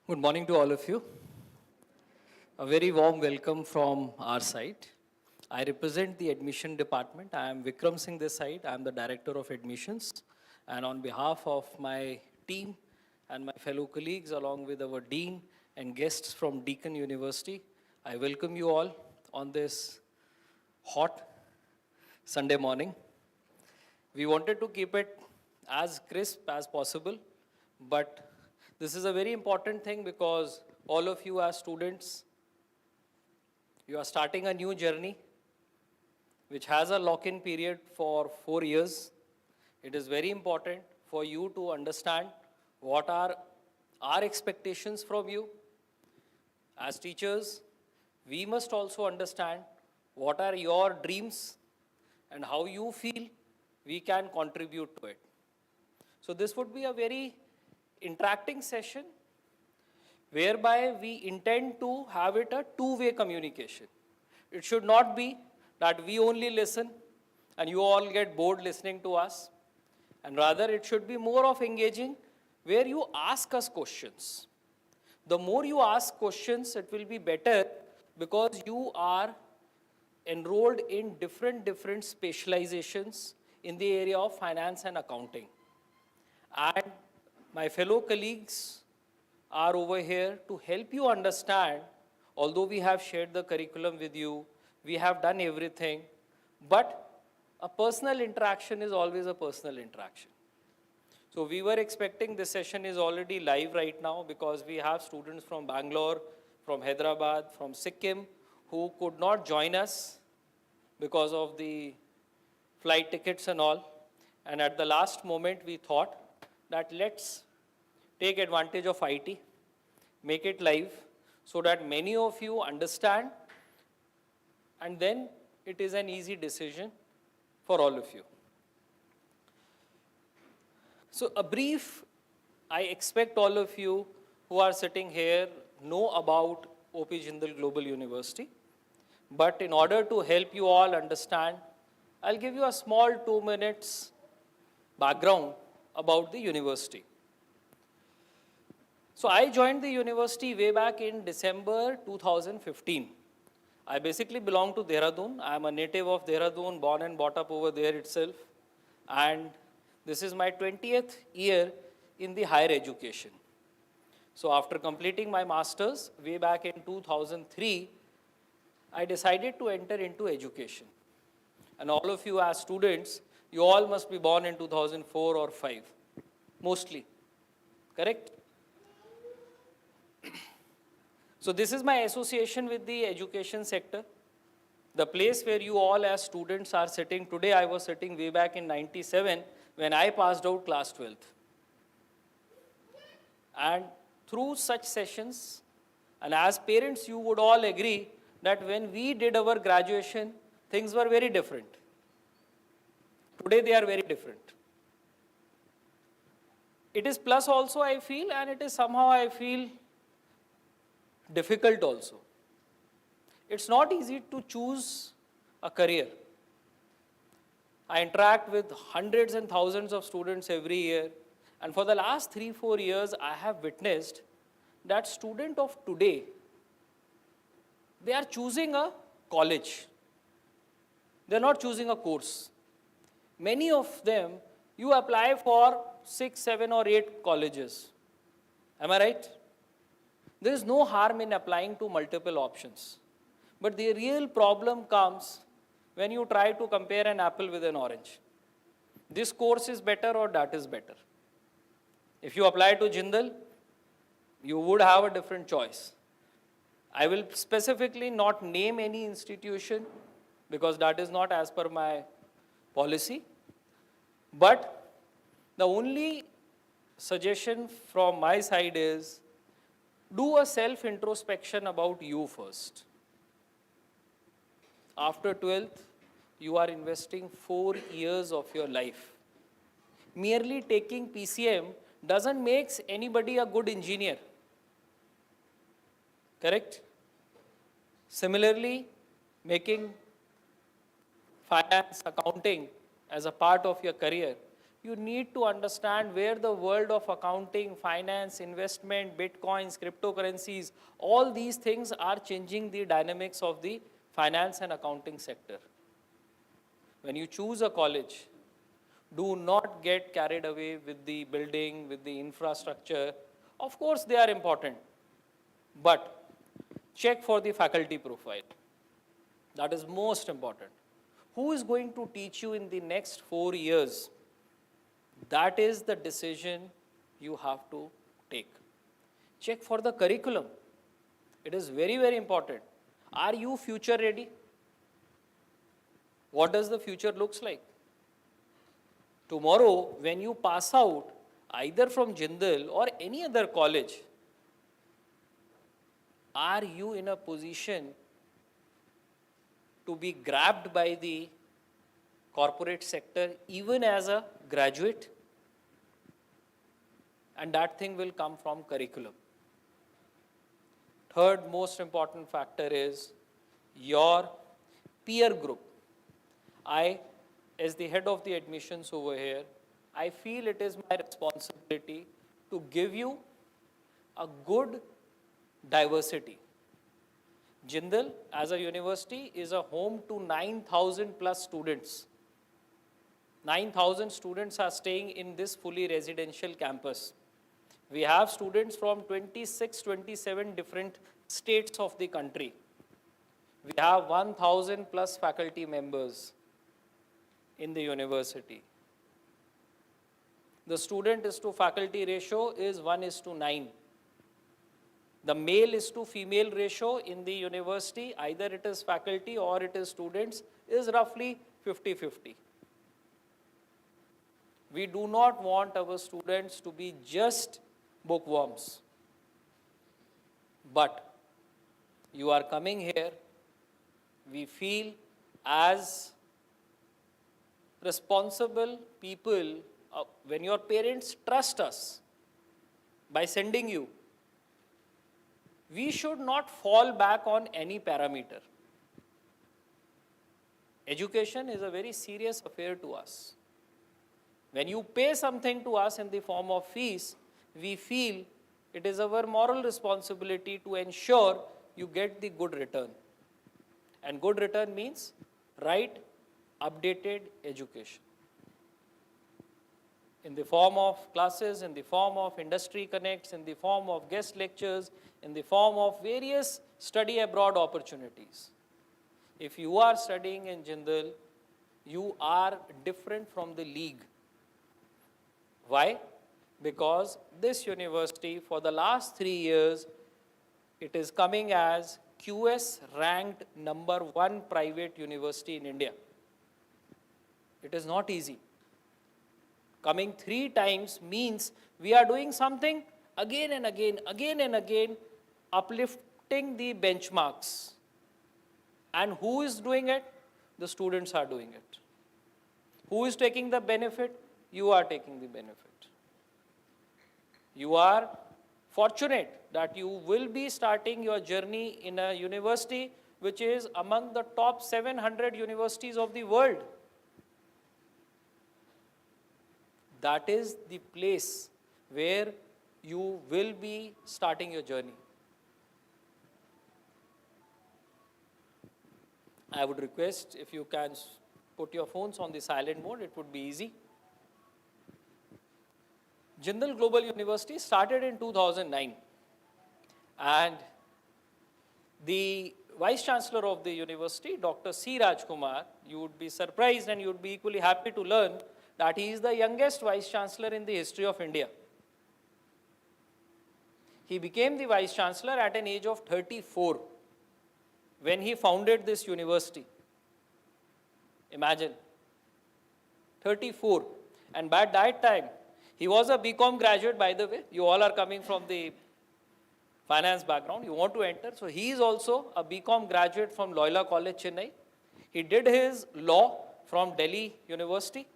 Good morning to all of you. A very warm welcome from our side. I represent the admission department. I am Vikram Singh this side. I am the director of admissions. And on behalf of my team and my fellow colleagues, along with our dean and guests from Deakin University, I welcome you all on this hot Sunday morning. We wanted to keep it as crisp as possible, but this is a very important thing because all of you as students, you are starting a new journey which has a lock-in period for 4 years. It is very important for you to understand what are our expectations from you. As teachers, we must also understand what are your dreams and how you feel we can contribute to it. So this would be a very interacting session whereby we intend to have it a two-way communication. It should not be that we only listen and you all get bored listening to us, and rather it should be more of engaging where you ask us questions. The more you ask questions, it will be better because you are enrolled in different specializations in the area of finance and accounting. And my fellow colleagues are over here to help you understand, although we have shared the curriculum with you, we have done everything, but a personal interaction is always a personal interaction. So we were expecting this session is already live right now because we have students from Bangalore, from Hyderabad, from Sikkim who could not join us because of the flight tickets and all. And at the last moment we thought that let's take advantage of IT, make it live so that many of you understand, and then it is an easy decision for all of you. So a brief, I expect all of you who are sitting here know about O.P. Jindal Global University. But in order to help you all understand, I'll give you a small 2 minutes background about the university. So I joined the university way back in December 2015. I basically belong to Dehradun. I am a native of Dehradun, born and brought up over there itself. And this is my 20th year in the higher education. So after completing my master's way back in 2003, I decided to enter into education. And all of you as students, you all must be born in 2004 or 5, mostly, correct? So this is my association with the education sector. The place where you all as students are sitting today, I was sitting way back in 97 when I passed out class 12th. And through such sessions, and as parents you would all agree that when we did our graduation, things were very different. Today they are very different. It is plus also I feel, and it is somehow I feel difficult also. It's not easy to choose a career. I interact with hundreds and thousands of students every year, and for the last 3-4 years I have witnessed that students of today, they are choosing a college. They're not choosing a course. Many of them, you apply for 6, 7 or 8 colleges. Am I right? There is no harm in applying to multiple options. But the real problem comes when you try to compare an apple with an orange. This course is better or that is better. If you apply to Jindal, you would have a different choice. I will specifically not name any institution because that is not as per my policy. But the only suggestion from my side is do a self-introspection about you first. After 12th, you are investing 4 years of your life. Merely taking PCM doesn't make anybody a good engineer. Correct? Similarly, making finance, accounting as a part of your career, you need to understand where the world of accounting, finance, investment, bitcoins, cryptocurrencies, all these things are changing the dynamics of the finance and accounting sector. When you choose a college, do not get carried away with the building, with the infrastructure. Of course, they are important, but check for the faculty profile. That is most important. Who is going to teach you in the next 4 years? That is the decision you have to take. Check for the curriculum. It is very, very important. Are you future ready? What does the future looks like? Tomorrow, when you pass out, either from Jindal or any other college, are you in a position to be grabbed by the corporate sector even as a graduate? And that thing will come from curriculum. Third most important factor is your peer group. I, as the head of the admissions over here, I feel it is my responsibility to give you a good diversity. Jindal, as a university, is a home to 9,000 plus students. 9,000 students are staying in this fully residential campus. We have students from 26, 27 different states of the country. We have 1,000 plus faculty members in the university. The student is to faculty ratio is 1:9. The male is to female ratio in the university, either it is faculty or it is students, is roughly 50-50. We do not want our students to be just bookworms. But you are coming here, we feel as responsible people, when your parents trust us by sending you, we should not fall back on any parameter. Education is a very serious affair to us. When you pay something to us in the form of fees, we feel it is our moral responsibility to ensure you get the good return. And good return means right, updated education. In the form of classes, in the form of industry connects, in the form of guest lectures, in the form of various study abroad opportunities. If you are studying in Jindal, you are different from the league. Why? Because this university, for the last 3 years, it is coming as QS ranked #1 private university in India. It is not easy. Coming 3 times means we are doing something again and again, uplifting the benchmarks. And who is doing it? The students are doing it. Who is taking the benefit? You are taking the benefit. You are fortunate that you will be starting your journey in a university which is among the top 700 universities of the world. That is the place where you will be starting your journey. I would request if you can put your phones on the silent mode, it would be easy. Jindal Global University started in 2009, and the Vice Chancellor of the university, Dr. C. Rajkumar, you would be surprised and you would be equally happy to learn that he is the youngest Vice Chancellor in the history of India. He became the Vice Chancellor at an age of 34 when he founded this university. Imagine, 34. And by that time, he was a BCom graduate, by the way. You all are coming from the finance background. You want to enter. So he is also a BCom graduate from Loyola College, Chennai. He did his law from Delhi University.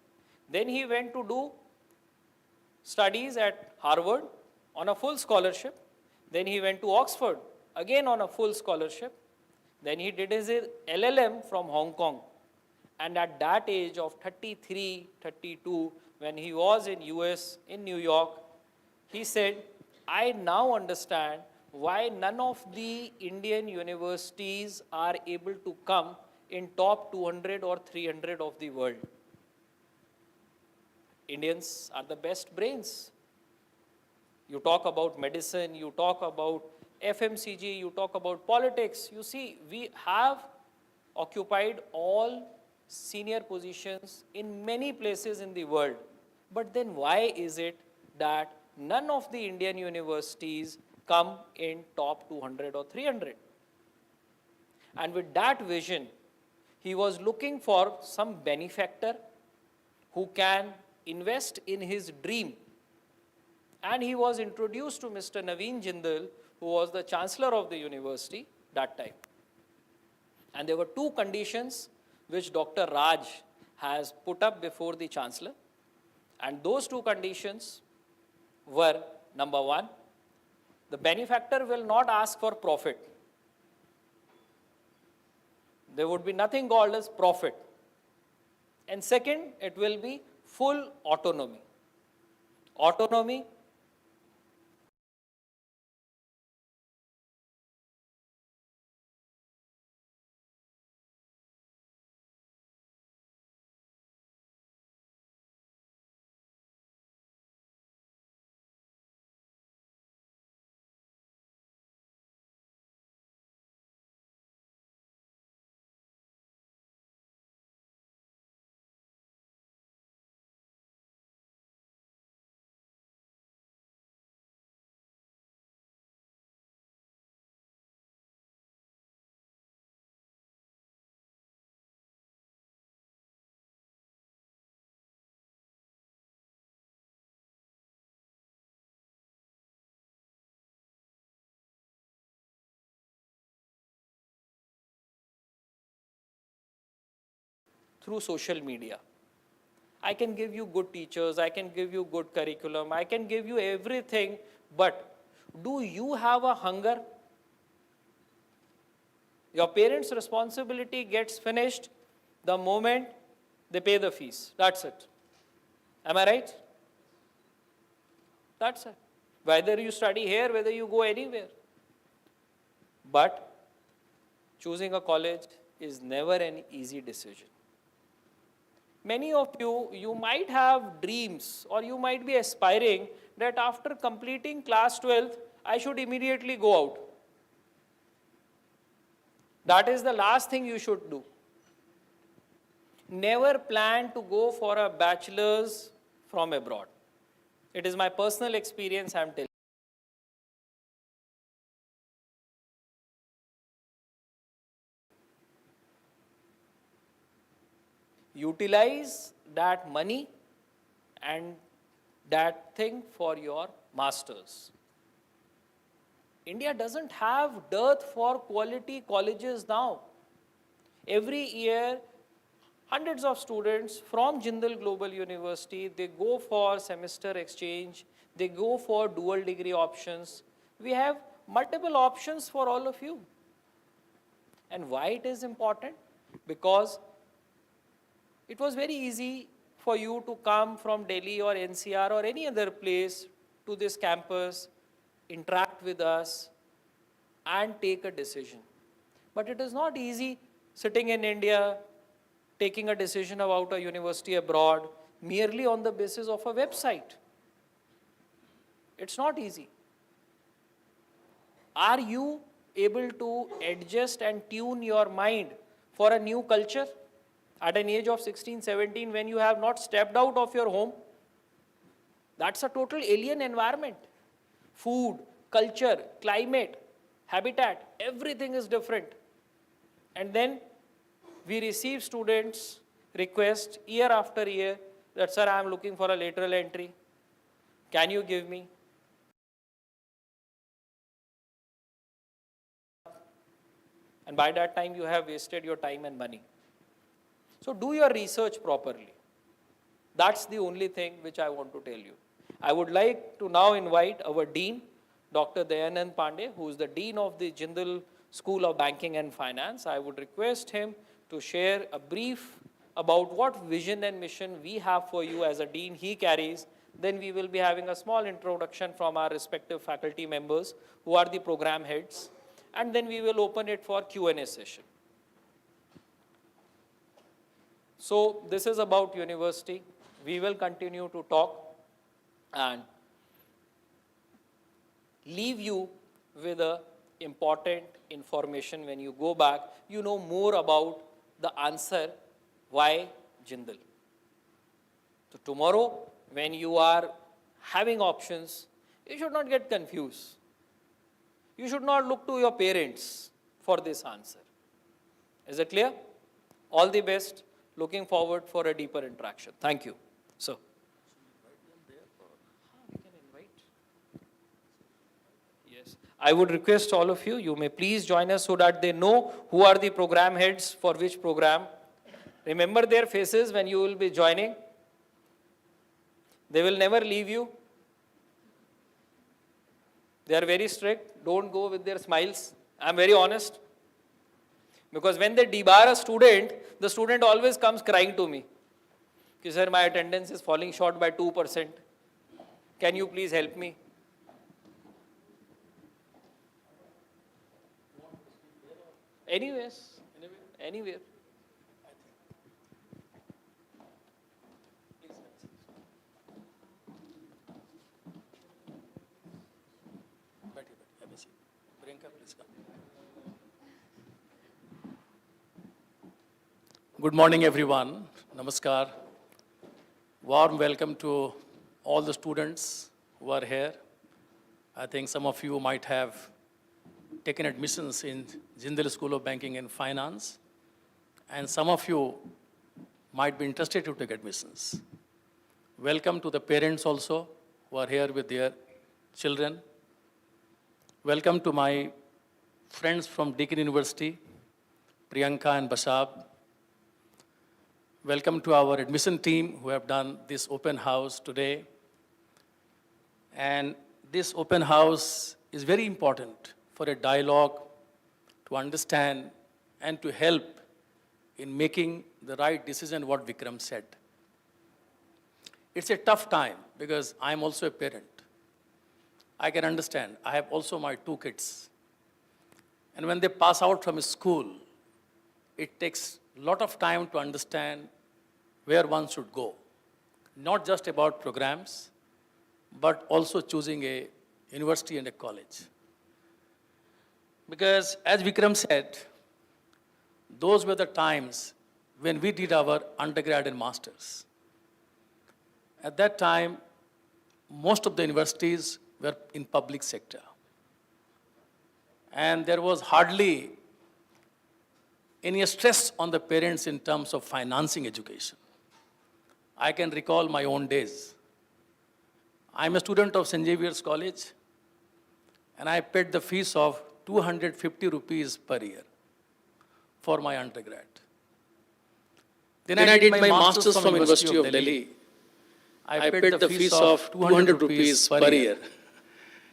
Then he went to do studies at Harvard on a full scholarship. Then he went to Oxford, again on a full scholarship. Then he did his LLM from Hong Kong. And at that age of 33, 32, when he was in US, in New York, he said, I now understand why none of the Indian universities are able to come in top 200 or 300 of the world. Indians are the best brains. You talk about medicine, you talk about FMCG, you talk about politics. You see, we have occupied all senior positions in many places in the world. But then why is it that none of the Indian universities come in top 200 or 300? And with that vision, he was looking for some benefactor who can invest in his dream. And he was introduced to Mr. Naveen Jindal, who was the chancellor of the university that time. And there were two conditions which Dr. Raj has put up before the chancellor. And those two conditions were, number one, the benefactor will not ask for profit. There would be nothing called as profit. And second, it will be full autonomy. Autonomy through social media. I can give you good teachers, I can give you good curriculum, I can give you everything, but do you have a hunger? Your parents' responsibility gets finished the moment they pay the fees. That's it. Am I right? That's it. Whether you study here, whether you go anywhere. But choosing a college is never an easy decision. Many of you, you might have dreams or you might be aspiring that after completing class 12th, I should immediately go out. That is the last thing you should do. Never plan to go for a bachelor's from abroad. It is my personal experience I am telling. Utilize that money and that thing for your masters. India doesn't have dearth for quality colleges now. Every year, hundreds of students from Jindal Global University, they go for semester exchange, they go for dual degree options. We have multiple options for all of you. And why it is important? Because it was very easy for you to come from Delhi or NCR or any other place to this campus, interact with us, and take a decision. But it is not easy sitting in India, taking a decision about a university abroad, merely on the basis of a website. It's not easy. Are you able to adjust and tune your mind for a new culture? At an age of 16, 17, when you have not stepped out of your home, that's a total alien environment. Food, culture, climate, habitat, everything is different. And then we receive students' request year after year that, sir, I am looking for a lateral entry. Can you give me? And by that time, you have wasted your time and money. So do your research properly. That's the only thing which I want to tell you. I would like to now invite our Dean, Dr. Dayanand Pandey, who is the Dean of the Jindal School of Banking and Finance. I would request him to share a brief about what vision and mission we have for you as a dean he carries. Then we will be having a small introduction from our respective faculty members who are the program heads. And then we will open it for Q&A session. So this is about university. We will continue to talk and leave you with a important information. When you go back, you know more about the answer why Jindal. So tomorrow, when you are having options, you should not get confused. You should not look to your parents for this answer. Is it clear? All the best. Looking forward for a deeper interaction. Thank you. So, we can invite. Yes. I would request all of you, you may please join us so that they know who are the program heads for which program. Remember their faces when you will be joining. They will never leave you. They are very strict. Don't go with their smiles. I am very honest. Because when they debar a student, the student always comes crying to me. Sir, my attendance is falling short by 2%. Can you please help me? Anyways, anywhere. Good morning, everyone. Namaskar. Warm welcome to all the students who are here. I think some of you might have taken admissions in Jindal School of Banking and Finance, and some of you might be interested to take admissions. Welcome to the parents also who are here with their children. Welcome to my friends from Deakin University, Priyanka and Bashab. Welcome to our admission team who have done this open house today. And this open house is very important for a dialogue to understand and to help in making the right decision, what Vikram said. It's a tough time because I'm also a parent. I can understand. I have also my 2 kids. And when they pass out from school, it takes a lot of time to understand where one should go. Not just about programs, but also choosing a university and a college. Because as Vikram said, those were the times when we did our undergrad and masters. At that time, most of the universities were in public sector. And there was hardly any stress on the parents in terms of financing education. I can recall my own days. I'm a student of St. Xavier's College, and I paid the fees of 250 rupees per year for my undergrad. Then I did my master's from University of Delhi. I paid the fees of 200 rupees per year.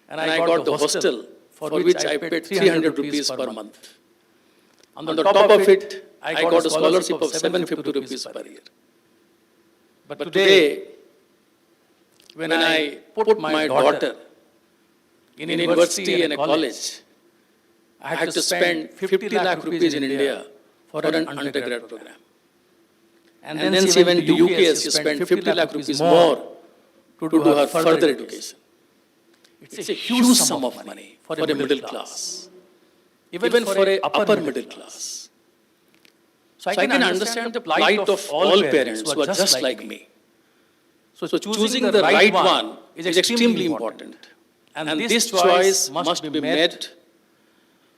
And I got the hostel, for which I paid 300 rupees per month. On the top of it, I got a scholarship of 750 rupees per year. But today, when I put my daughter in a university and a college, I had to spend 50 lakh rupees in India for an undergrad program. And then she went to UKS, she spent 50 lakh rupees more to do her further education. It's a huge sum of money for a middle class, even for a upper middle class. So I can understand the plight of all parents who are just like me. So choosing the right one is extremely important. And this choice must be made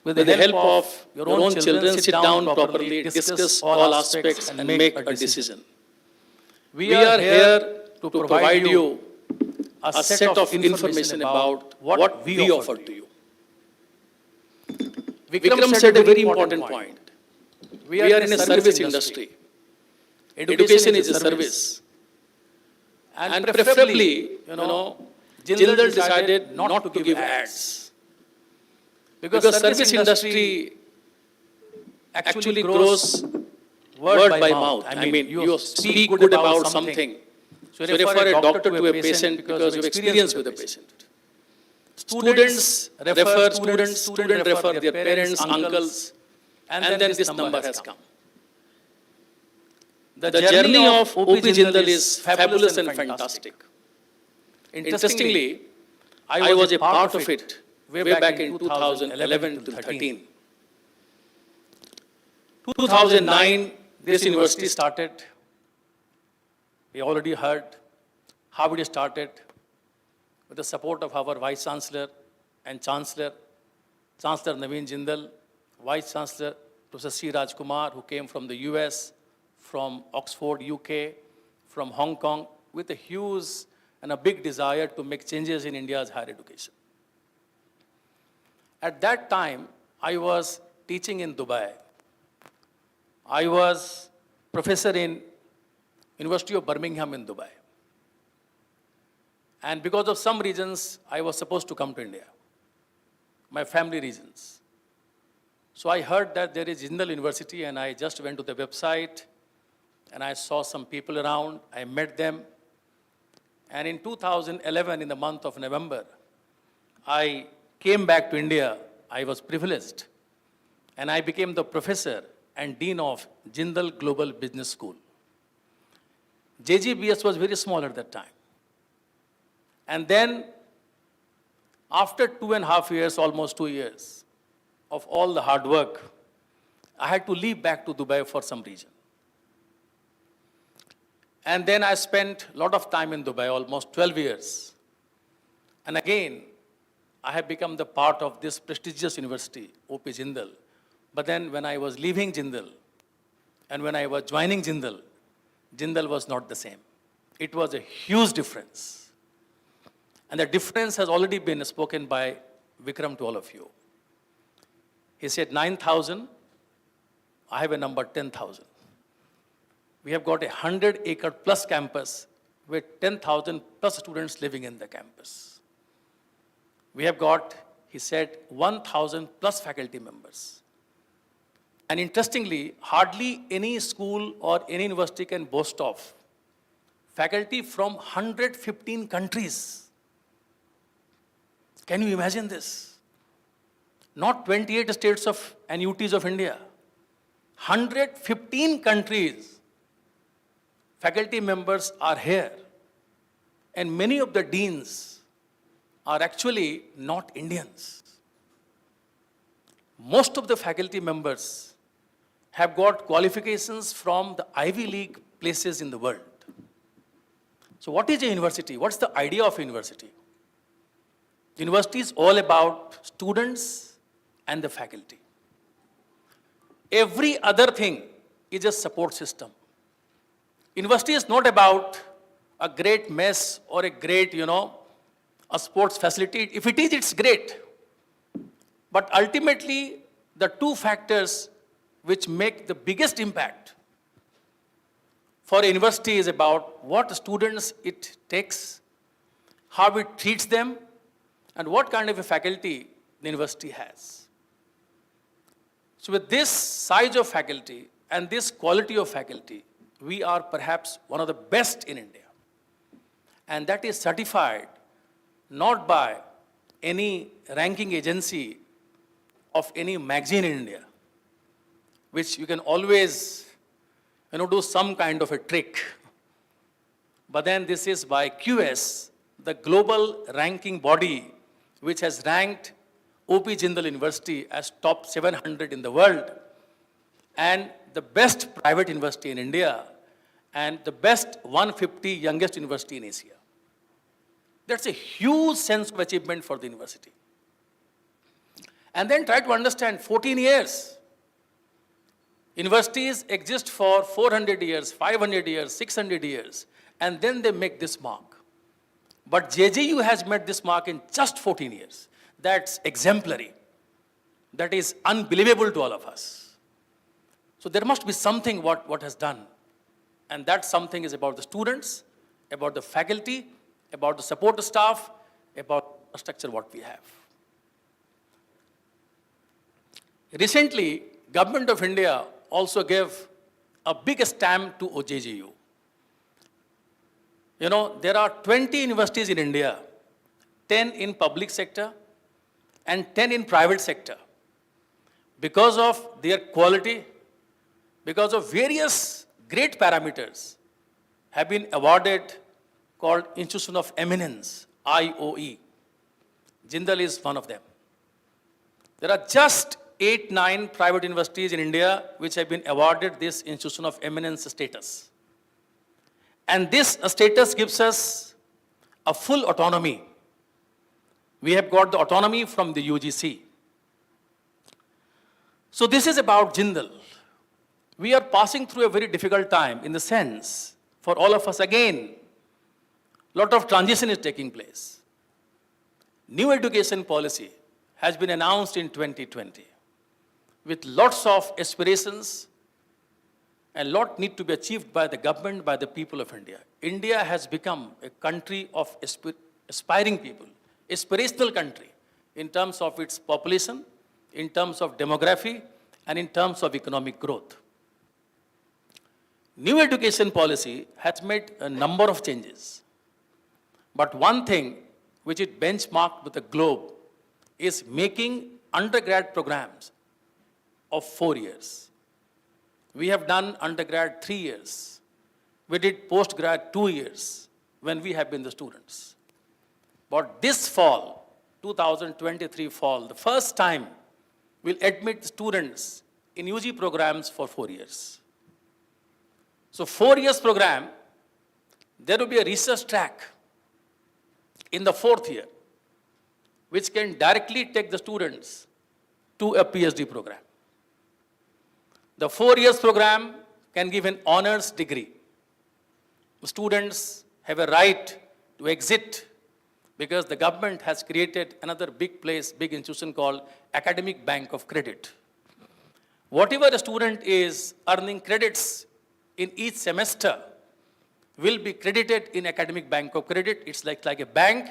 with the help of your own children. Sit down properly, discuss all aspects and make a decision. We are here to provide you a set of information about what we offer to you. Vikram said a very important point. We are in a service industry. Education is a service. And preferably, Jindal decided not to give ads. Because service industry actually grows word by mouth. I mean, you speak good about something. So refer a doctor to a patient because of experience with the patient. Students refer students, students refer their parents, uncles, and then this number has come. The journey of O.P. Jindal is fabulous and fantastic. Interestingly, I was a part of it way back in 2011 to 13. 2009, this university started. We already heard how it started with the support of our Vice Chancellor and Chancellor, Chancellor Naveen Jindal, Vice Chancellor Professor C. Rajkumar, who came from the US, from Oxford, UK, from Hong Kong, with a huge and a big desire to make changes in India's higher education. At that time, I was teaching in Dubai. I was professor in University of Birmingham in Dubai. And because of some reasons, I was supposed to come to India, my family reasons. So I heard that there is Jindal University, and I just went to the website, and I saw some people around, I met them. And in 2011, in the month of November, I came back to India. I was privileged, and I became the professor and dean of Jindal Global Business School. JGBS was very small at that time. And then, after 2.5 years, almost 2 years, of all the hard work, I had to leave back to Dubai for some reason. And then I spent a lot of time in Dubai, almost 12 years. And again, I have become the part of this prestigious university, O.P. Jindal. But then when I was leaving Jindal, and when I was joining Jindal, Jindal was not the same. It was a huge difference. And the difference has already been spoken by Vikram to all of you. He said 9,000, I have a number 10,000. We have got a 100-acre plus campus with 10,000 plus students living in the campus. We have got, he said, 1,000 plus faculty members. And interestingly, hardly any school or any university can boast of faculty from 115 countries. Can you imagine this? Not 28 states and UTs of India. 115 countries. Faculty members are here. And many of the deans are actually not Indians. Most of the faculty members have got qualifications from the Ivy League places in the world. So what is a university? What's the idea of a university? The university is all about students and the faculty. Every other thing is a support system. University is not about a great mess or a great, a sports facility. If it is, it's great. But ultimately, the two factors which make the biggest impact for a university is about what students it takes, how it treats them, and what kind of a faculty the university has. So with this size of faculty and this quality of faculty, we are perhaps one of the best in India. And that is certified not by any ranking agency of any magazine in India, which you can always do some kind of a trick. But then this is by QS, the global ranking body, which has ranked O.P. Jindal University as top 700 in the world, and the best private university in India, and the best 150 youngest university in Asia. That's a huge sense of achievement for the university. And then try to understand 14 years. Universities exist for 400 years, 500 years, 600 years, and then they make this mark. But JGU has made this mark in just 14 years. That's exemplary. That is unbelievable to all of us. So there must be something what has done. And that something is about the students, about the faculty, about the support staff, about the structure what we have. Recently, Government of India also gave a big stamp to OJGU. You know, there are 20 universities in India, 10 in public sector and 10 in private sector. Because of their quality, because of various great parameters, have been awarded called Institution of Eminence, IOE. Jindal is one of them. There are just 8-9 private universities in India which have been awarded this Institution of Eminence status. And this status gives us a full autonomy. We have got the autonomy from the UGC. So this is about Jindal. We are passing through a very difficult time in the sense, for all of us again, lot of transition is taking place. New education policy has been announced in 2020 with lots of aspirations and lot need to be achieved by the government, by the people of India. India has become a country of aspiring people, aspirational country in terms of its population, in terms of demography, and in terms of economic growth. New education policy has made a number of changes. But one thing which it benchmarked with the globe is making undergrad programs of 4 years. We have done undergrad 3 years. We did postgrad 2 years when we have been the students. But this fall, 2023 fall, the first time we'll admit students in UG programs for 4 years. So 4 years program, there will be a research track in the 4th year, which can directly take the students to a PhD program. The 4 years program can give an honors degree. Students have a right to exit because the government has created another big place, big institution called Academic Bank of Credit. Whatever a student is earning credits in each semester will be credited in Academic Bank of Credit. It's like a bank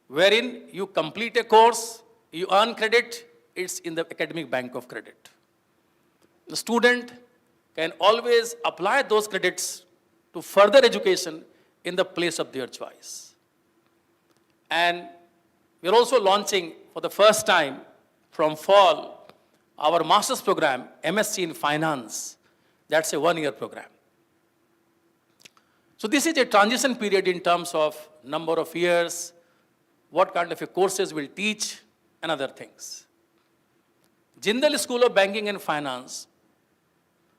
wherein you complete a course, you earn credit, it's in the Academic Bank of Credit. The student can always apply those credits to further education in the place of their choice. And we're also launching for the first time from fall our master's program, MSc in Finance. That's a 1-year program. So this is a transition period in terms of number of years, what kind of courses we'll teach, and other things. Jindal School of Banking and Finance,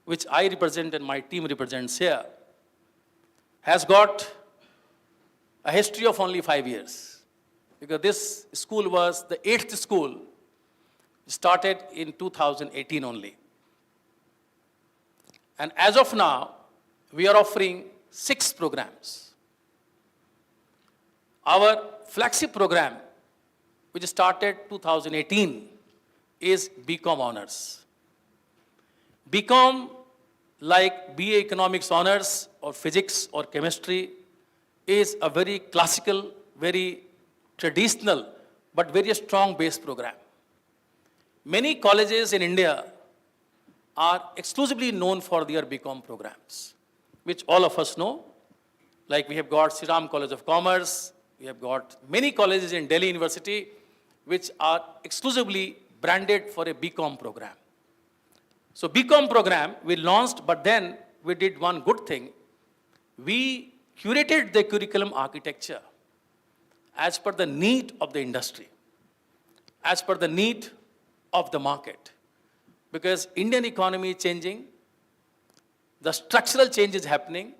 which I represent and my team represents here, has got a history of only 5 years. Because this school was the 8th school, started in 2018 only. And as of now, we are offering 6 programs. Our flagship program, which started 2018, is BCom Honors. BCom, like BA Economics Honors or Physics or Chemistry, is a very classical, very traditional, but very strong base program. Many colleges in India are exclusively known for their BCom programs, which all of us know. Like we have got Sriram College of Commerce, we have got many colleges in Delhi University, which are exclusively branded for a BCom program. So BCom program we launched, but then we did one good thing. We curated the curriculum architecture as per the need of the industry, as per the need of the market. Because Indian economy is changing, the structural change is happening,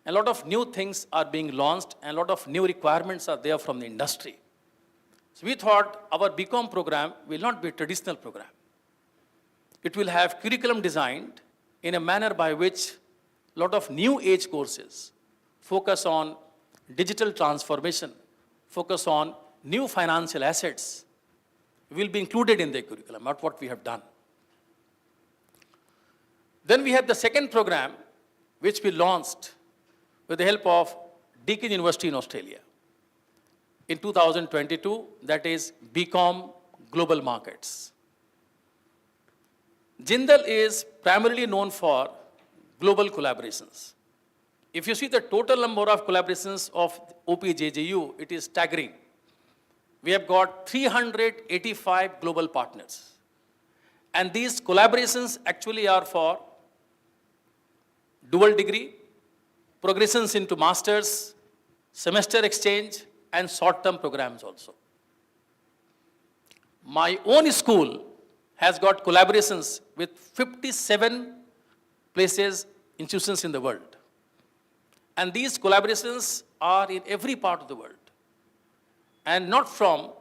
a lot of new things are being launched, and a lot of new requirements are there from the industry. So we thought our BCom program will not be a traditional program. It will have curriculum designed in a manner by which a lot of new age courses focus on digital transformation, focus on new financial assets, will be included in the curriculum, not what we have done. Then we have the second program, which we launched with the help of Deakin University in Australia in 2022, that is BCom Global Markets. Jindal is primarily known for global collaborations. If you see the total number of collaborations of OPJJU, it is staggering. We have got 385 global partners. And these collaborations actually are for dual degree, progressions into masters, semester exchange, and short-term programs also. My own school has got collaborations with 57 places, institutions in the world. And these collaborations are in every part of the world. And not from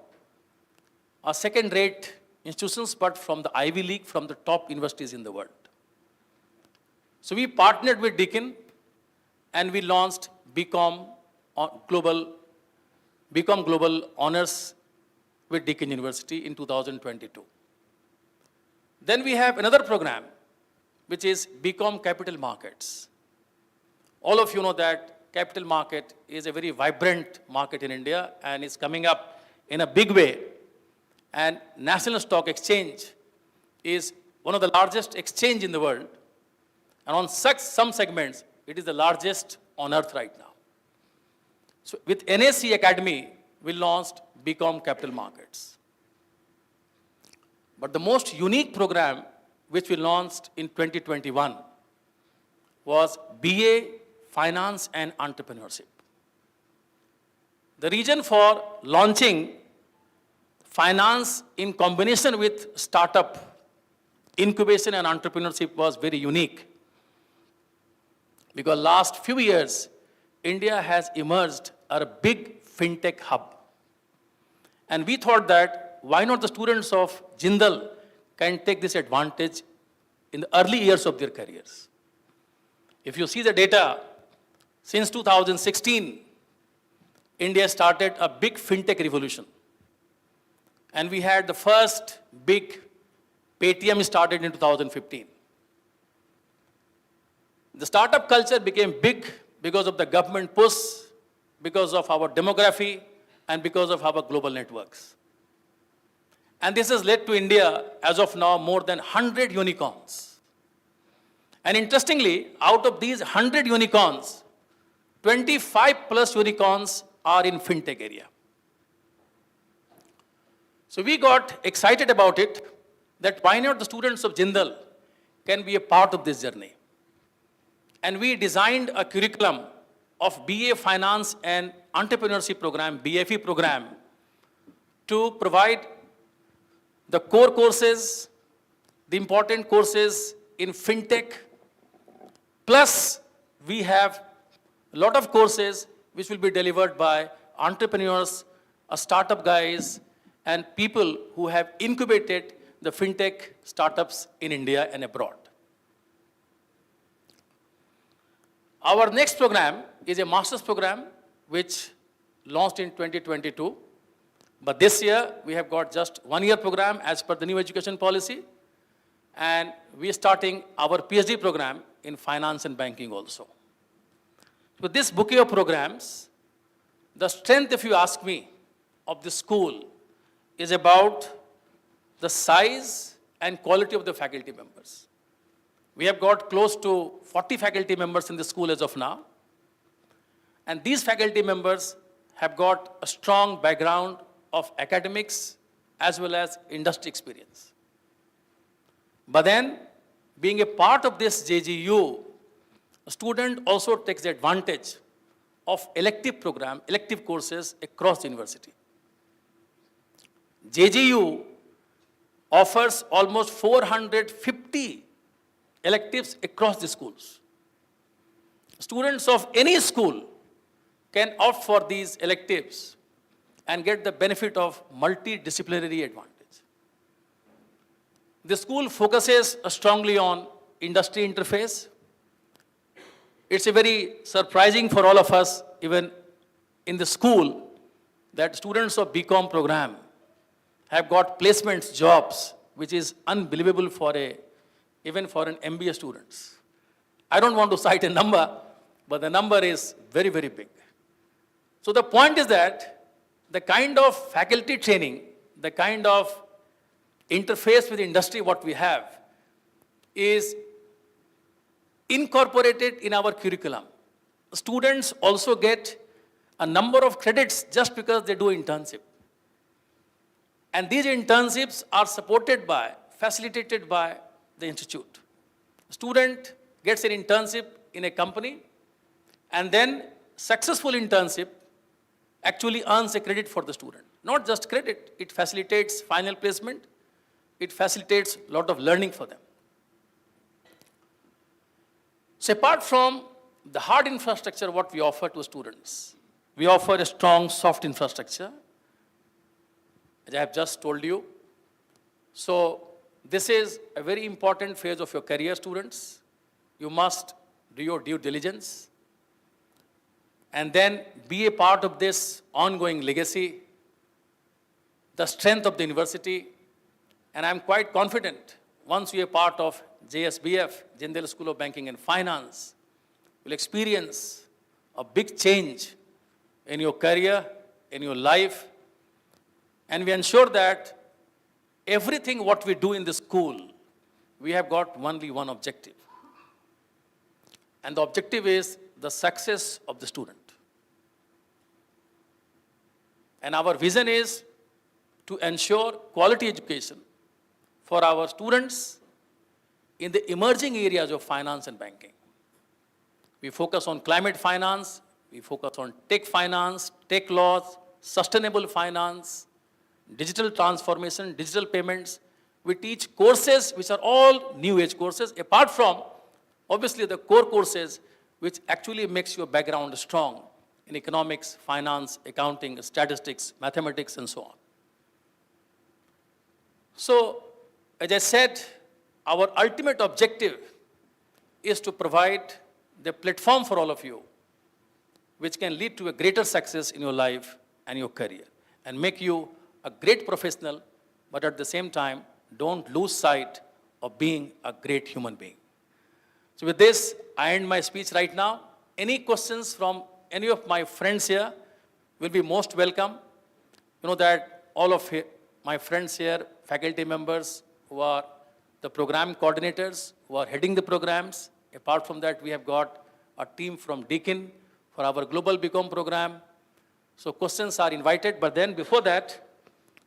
a second-rate institutions, but from the Ivy League, from the top universities in the world. So we partnered with Deakin and we launched BCom Global Honors with Deakin University in 2022. Then we have another program, which is BCom Capital Markets. All of you know that capital market is a very vibrant market in India and is coming up in a big way. And National Stock Exchange is one of the largest exchange in the world. And on some segments, it is the largest on earth right now. So with NAC Academy, we launched BCom Capital Markets. But the most unique program which we launched in 2021 was BA Finance and Entrepreneurship. The reason for launching finance in combination with startup, incubation and entrepreneurship was very unique. Because last few years, India has emerged as a big fintech hub. And we thought that why not the students of Jindal can take this advantage in the early years of their careers. If you see the data, since 2016, India started a big fintech revolution. And we had the first big Paytm started in 2015. The startup culture became big because of the government push, because of our demography, and because of our global networks. And this has led to India, as of now, more than 100 unicorns. And interestingly, out of these 100 unicorns, 25 plus unicorns are in fintech area. So we got excited about it, that why not the students of Jindal can be a part of this journey. And we designed a curriculum of BA Finance and Entrepreneurship program, BFE program, to provide the core courses, the important courses in fintech, plus we have a lot of courses which will be delivered by entrepreneurs, startup guys, and people who have incubated the fintech startups in India and abroad. Our next program is a master's program which launched in 2022. But this year, we have got just 1 year program as per the new education policy. And we are starting our PhD program in finance and banking also. With this bouquet of programs, the strength, if you ask me, of the school is about the size and quality of the faculty members. We have got close to 40 faculty members in the school as of now. And these faculty members have got a strong background of academics as well as industry experience. But then, being a part of this JGU, a student also takes the advantage of elective program, elective courses across the university. JGU offers almost 450 electives across the schools. Students of any school can opt for these electives and get the benefit of multidisciplinary advantage. The school focuses strongly on industry interface. It's a very surprising for all of us, even in the school, that students of BCom program have got placements, jobs, which is unbelievable for even for an MBA students. I don't want to cite a number, but the number is very, very big. So the point is that the kind of faculty training, the kind of interface with industry what we have is incorporated in our curriculum. Students also get a number of credits just because they do internship. And these internships are supported by, facilitated by the institute. Student gets an internship in a company, and then successful internship actually earns a credit for the student. Not just credit, it facilitates final placement, it facilitates a lot of learning for them. So apart from the hard infrastructure, what we offer to students, we offer a strong soft infrastructure, as I have just told you. So this is a very important phase of your career, students. You must do your due diligence and then be a part of this ongoing legacy, the strength of the university. And I'm quite confident once you are part of JSBF, Jindal School of Banking and Finance, you'll experience a big change in your career, in your life. And we ensure that everything what we do in the school, we have got only one objective. And the objective is the success of the student. And our vision is to ensure quality education for our students in the emerging areas of finance and banking. We focus on climate finance, we focus on tech finance, tech laws, sustainable finance, digital transformation, digital payments. We teach courses which are all new age courses, apart from obviously the core courses which actually makes your background strong in economics, finance, accounting, statistics, mathematics, and so on. So, as I said, our ultimate objective is to provide the platform for all of you which can lead to a greater success in your life and your career and make you a great professional, but at the same time, don't lose sight of being a great human being. So with this, I end my speech right now. Any questions from any of my friends here will be most welcome. You know that all of my friends here, faculty members who are the program coordinators, who are heading the programs. Apart from that, we have got a team from Deakin for our Global BCom program. So questions are invited, but then before that,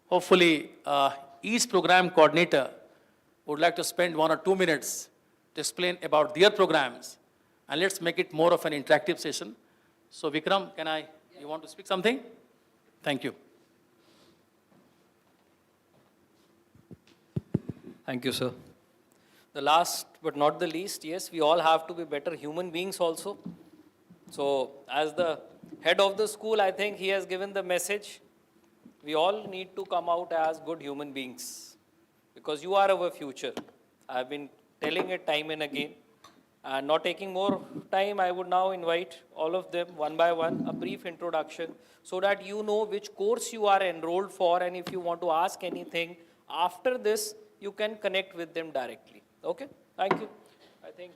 hopefully each program coordinator would like to spend 1 or 2 minutes to explain about their programs. And let's make it more of an interactive session. So Vikram, you want to speak something? Thank you. Thank you, sir. The last but not the least, yes, we all have to be better human beings also. So as the head of the school, I think he has given the message. We all need to come out as good human beings because you are our future. I've been telling it time and again. And not taking more time, I would now invite all of them one by one, a brief introduction so that you know which course you are enrolled for, and if you want to ask anything after this, you can connect with them directly. Okay? Thank you. I think.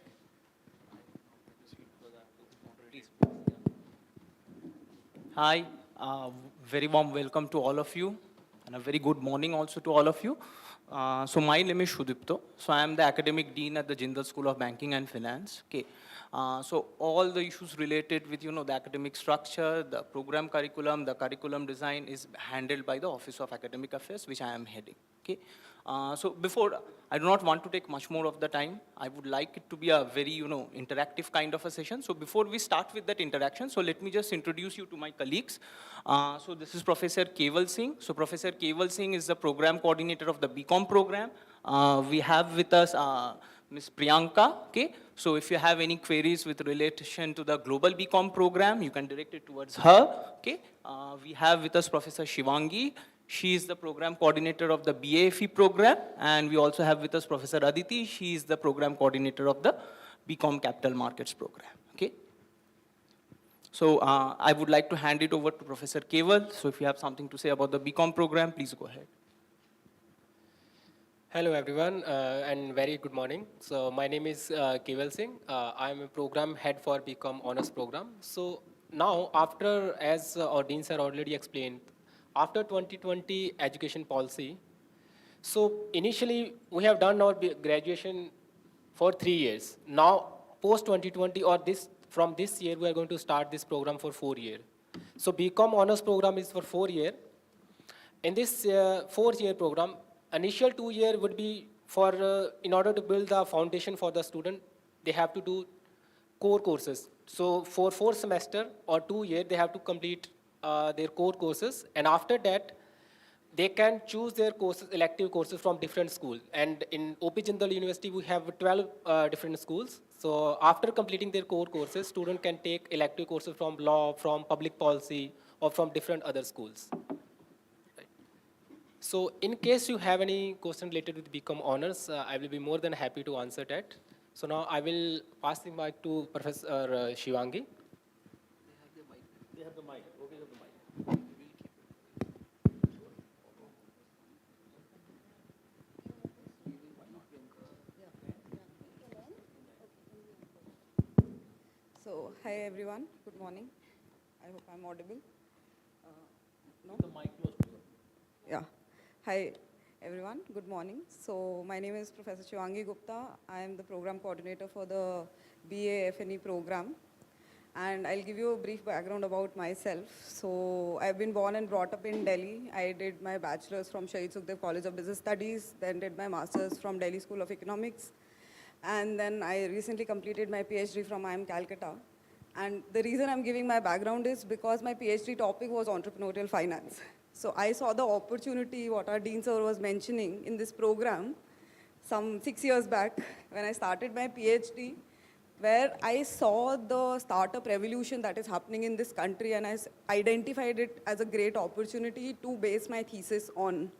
Hi, very warm welcome to all of you, and a very good morning also to all of you. So my name is Shudipto. So I am the academic dean at the Jindal School of Banking and Finance. Okay. So all the issues related with the academic structure, the program curriculum, the curriculum design is handled by the Office of Academic Affairs, which I am heading. Okay. So before, I do not want to take much more of the time. I would like it to be a very, interactive kind of a session. So before we start with that interaction, so let me just introduce you to my colleagues. So this is Professor Keval Singh. So Professor Keval Singh is the program coordinator of the BCom program. We have with us Ms. Priyanka. Okay. So if you have any queries with relation to the global BCom program, you can direct it towards her. Okay. We have with us Professor Shivangi. She is the program coordinator of the BAFE program, and we also have with us Professor Aditi. She is the program coordinator of the BCom Capital Markets program. Okay. So I would like to hand it over to Professor Keval. So if you have something to say about the BCom program, please go ahead. Hello everyone, and very good morning. So my name is Keval Singh. I am a program head for BCom Honors Program. So now, after, as our Dean sir already explained, after 2020 education policy, so initially we have done our graduation for 3 years. Now post 2020 or from this year, we are going to start this program for 4 years. So BCom honors program is for 4 years. In this 4-year program, initial 2 year would be for, in order to build the foundation for the student, they have to do core courses. So for 4 semester or 2 year, they have to complete their core courses. And after that, they can choose their courses, elective courses from different schools. And in OP Jindal University, we have 12 different schools. So after completing their core courses, student can take elective courses from law, from public policy, or from different other schools. So in case you have any question related with BCom honors, I will be more than happy to answer that. So now I will pass the mic to Professor Shivangi. They have the mic. Okay, they have the mic. So, hi everyone, good morning. I hope I'm audible. No? The mic close to you. Yeah. Hi everyone, good morning. So, my name is Professor Shivangi Gupta. I am the program coordinator for the BA FNE program. And I'll give you a brief background about myself. So, I've been born and brought up in Delhi. I did my bachelor's from Shahid Sukhdev College of Business Studies, then did my master's from Delhi School of Economics. And then I recently completed my PhD from IIM Calcutta. And the reason I'm giving my background is because my PhD topic was entrepreneurial finance. So I saw the opportunity, what our Dean Sir was mentioning in this program, some 6 years back when I started my PhD, where I saw the startup revolution that is happening in this country, and I identified it as a great opportunity to base my thesis on.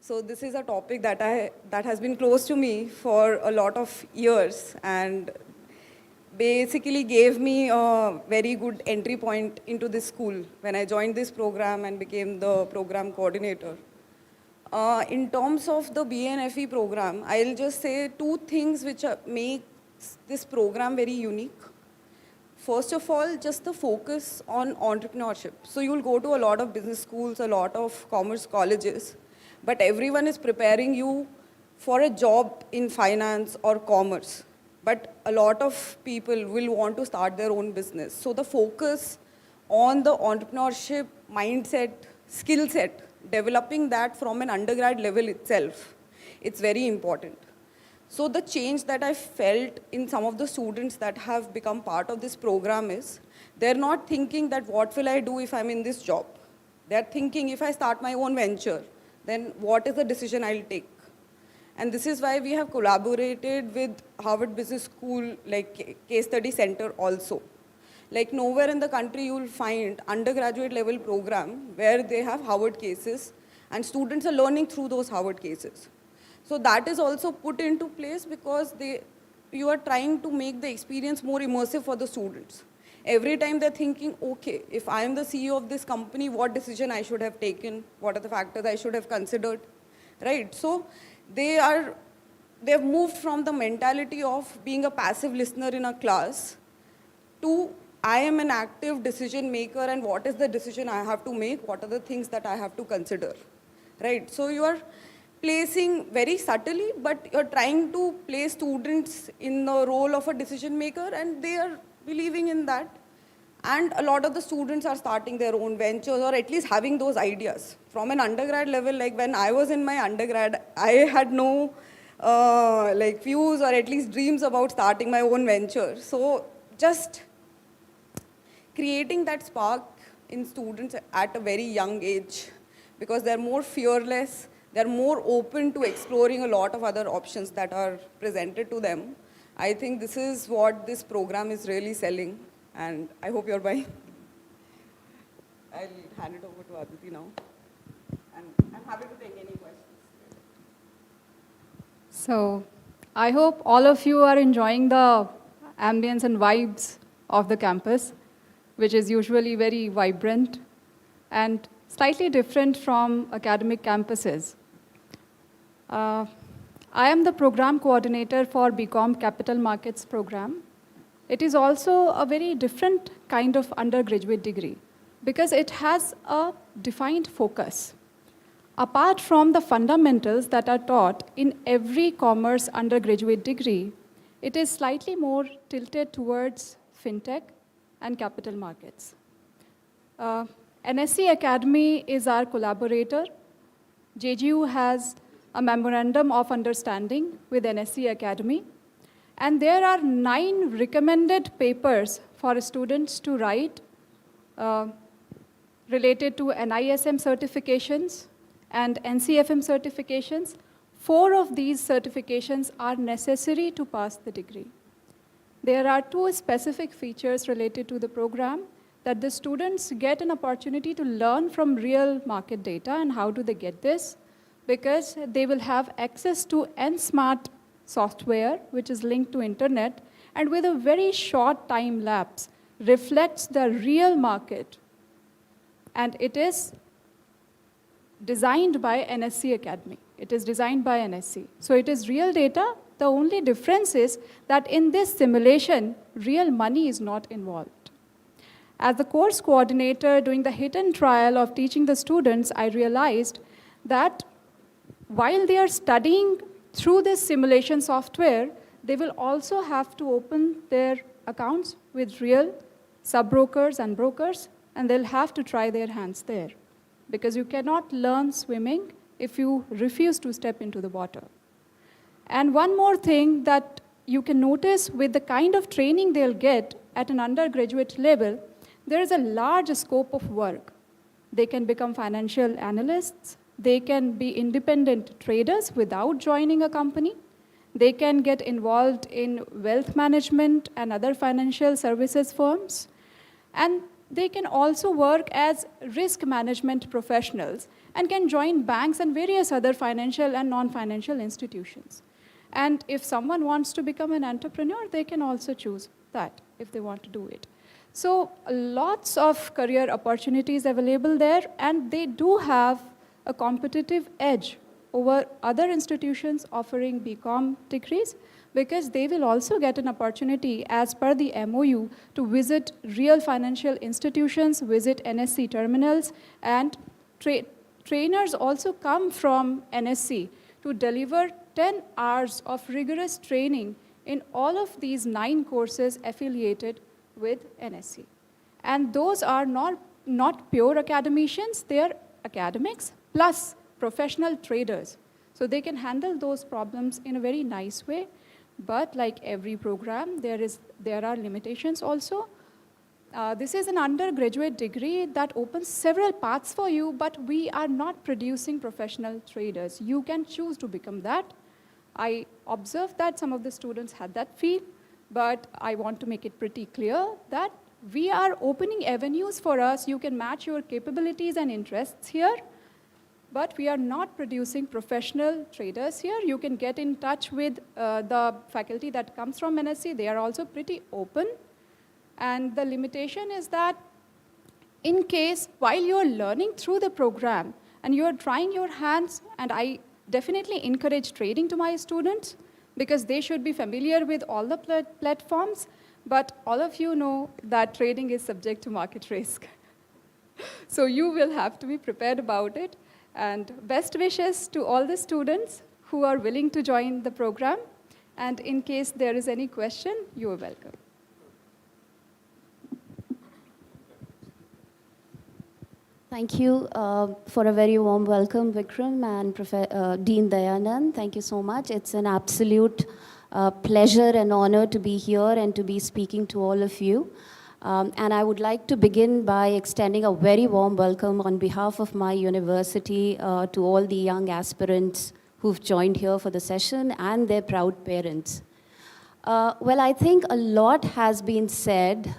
So this is a topic that has been close to me for a lot of years, and basically gave me a very good entry point into this school when I joined this program and became the program coordinator. In terms of the BNFE program, I'll just say 2 things which make this program very unique. First of all, just the focus on entrepreneurship. So you'll go to a lot of business schools, a lot of commerce colleges, but everyone is preparing you for a job in finance or commerce. But a lot of people will want to start their own business. So the focus on the entrepreneurship mindset, skill set, developing that from an undergrad level itself, it's very important. So the change that I felt in some of the students that have become part of this program is, they're not thinking that what will I do if I'm in this job? They're thinking if I start my own venture, then what is the decision I'll take? And this is why we have collaborated with Harvard Business School, like Case Study Center also. Like nowhere in the country you will find undergraduate level program where they have Harvard cases and students are learning through those Harvard cases. So that is also put into place because you are trying to make the experience more immersive for the students. Every time they're thinking, okay, if I am the CEO of this company, what decision I should have taken? What are the factors I should have considered? Right? So they've moved from the mentality of being a passive listener in a class to I am an active decision maker, and what is the decision I have to make? What are the things that I have to consider? Right? So you are placing very subtly, but you're trying to place students in the role of a decision maker, and they are believing in that. And a lot of the students are starting their own ventures or at least having those ideas. From an undergrad level, like when I was in my undergrad, I had no views or at least dreams about starting my own venture. So just creating that spark in students at a very young age, because they're more fearless, they're more open to exploring a lot of other options that are presented to them. I think this is what this program is really selling, and I hope you're buying. I'll hand it over to Aditi now, and I'm happy to take any questions. So I hope all of you are enjoying the ambience and vibes of the campus, which is usually very vibrant and slightly different from academic campuses. I am the program coordinator for BCom Capital Markets program. It is also a very different kind of undergraduate degree because it has a defined focus. Apart from the fundamentals that are taught in every commerce undergraduate degree, it is slightly more tilted towards fintech and capital markets. NSE Academy is our collaborator. JGU has a memorandum of understanding with NSE Academy. And there are 9 recommended papers for students to write related to NISM certifications and NCFM certifications. 4 of these certifications are necessary to pass the degree. There are 2 specific features related to the program that the students get an opportunity to learn from real market data. And how do they get this? Because they will have access to NSmart software, which is linked to internet, and with a very short time lapse, reflects the real market. And it is designed by NSE Academy. It is designed by NSE. So it is real data. The only difference is that in this simulation, real money is not involved. As the course coordinator doing the hit and trial of teaching the students, I realized that while they are studying through this simulation software, they will also have to open their accounts with real sub-brokers and brokers, and they'll have to try their hands there. Because you cannot learn swimming if you refuse to step into the water. And one more thing that you can notice with the kind of training they'll get at an undergraduate level, there is a large scope of work. They can become financial analysts. They can be independent traders without joining a company. They can get involved in wealth management and other financial services firms. And they can also work as risk management professionals and can join banks and various other financial and non-financial institutions. And if someone wants to become an entrepreneur, they can also choose that if they want to do it. So lots of career opportunities available there, and they do have a competitive edge over other institutions offering BCom degrees, because they will also get an opportunity as per the MOU to visit real financial institutions, visit NSE terminals, and trainers also come from NSE to deliver 10 hours of rigorous training in all of these 9 courses affiliated with NSE. And those are not pure academicians, they are academics plus professional traders. So they can handle those problems in a very nice way. But like every program, there are limitations also. This is an undergraduate degree that opens several paths for you, but we are not producing professional traders. You can choose to become that. I observed that some of the students had that feel, but I want to make it pretty clear that we are opening avenues for us. You can match your capabilities and interests here, but we are not producing professional traders here. You can get in touch with the faculty that comes from NSE. They are also pretty open. And the limitation is that in case while you're learning through the program and you're trying your hands, and I definitely encourage trading to my students because they should be familiar with all the platforms, but all of you know that trading is subject to market risk. So you will have to be prepared about it. And best wishes to all the students who are willing to join the program. And in case there is any question, you are welcome. Thank you for a very warm welcome, Vikram and Dean Dayanand. Thank you so much. It's an absolute pleasure and honor to be here and to be speaking to all of you. And I would like to begin by extending a very warm welcome on behalf of my university to all the young aspirants who've joined here for the session and their proud parents. Well, I think a lot has been said,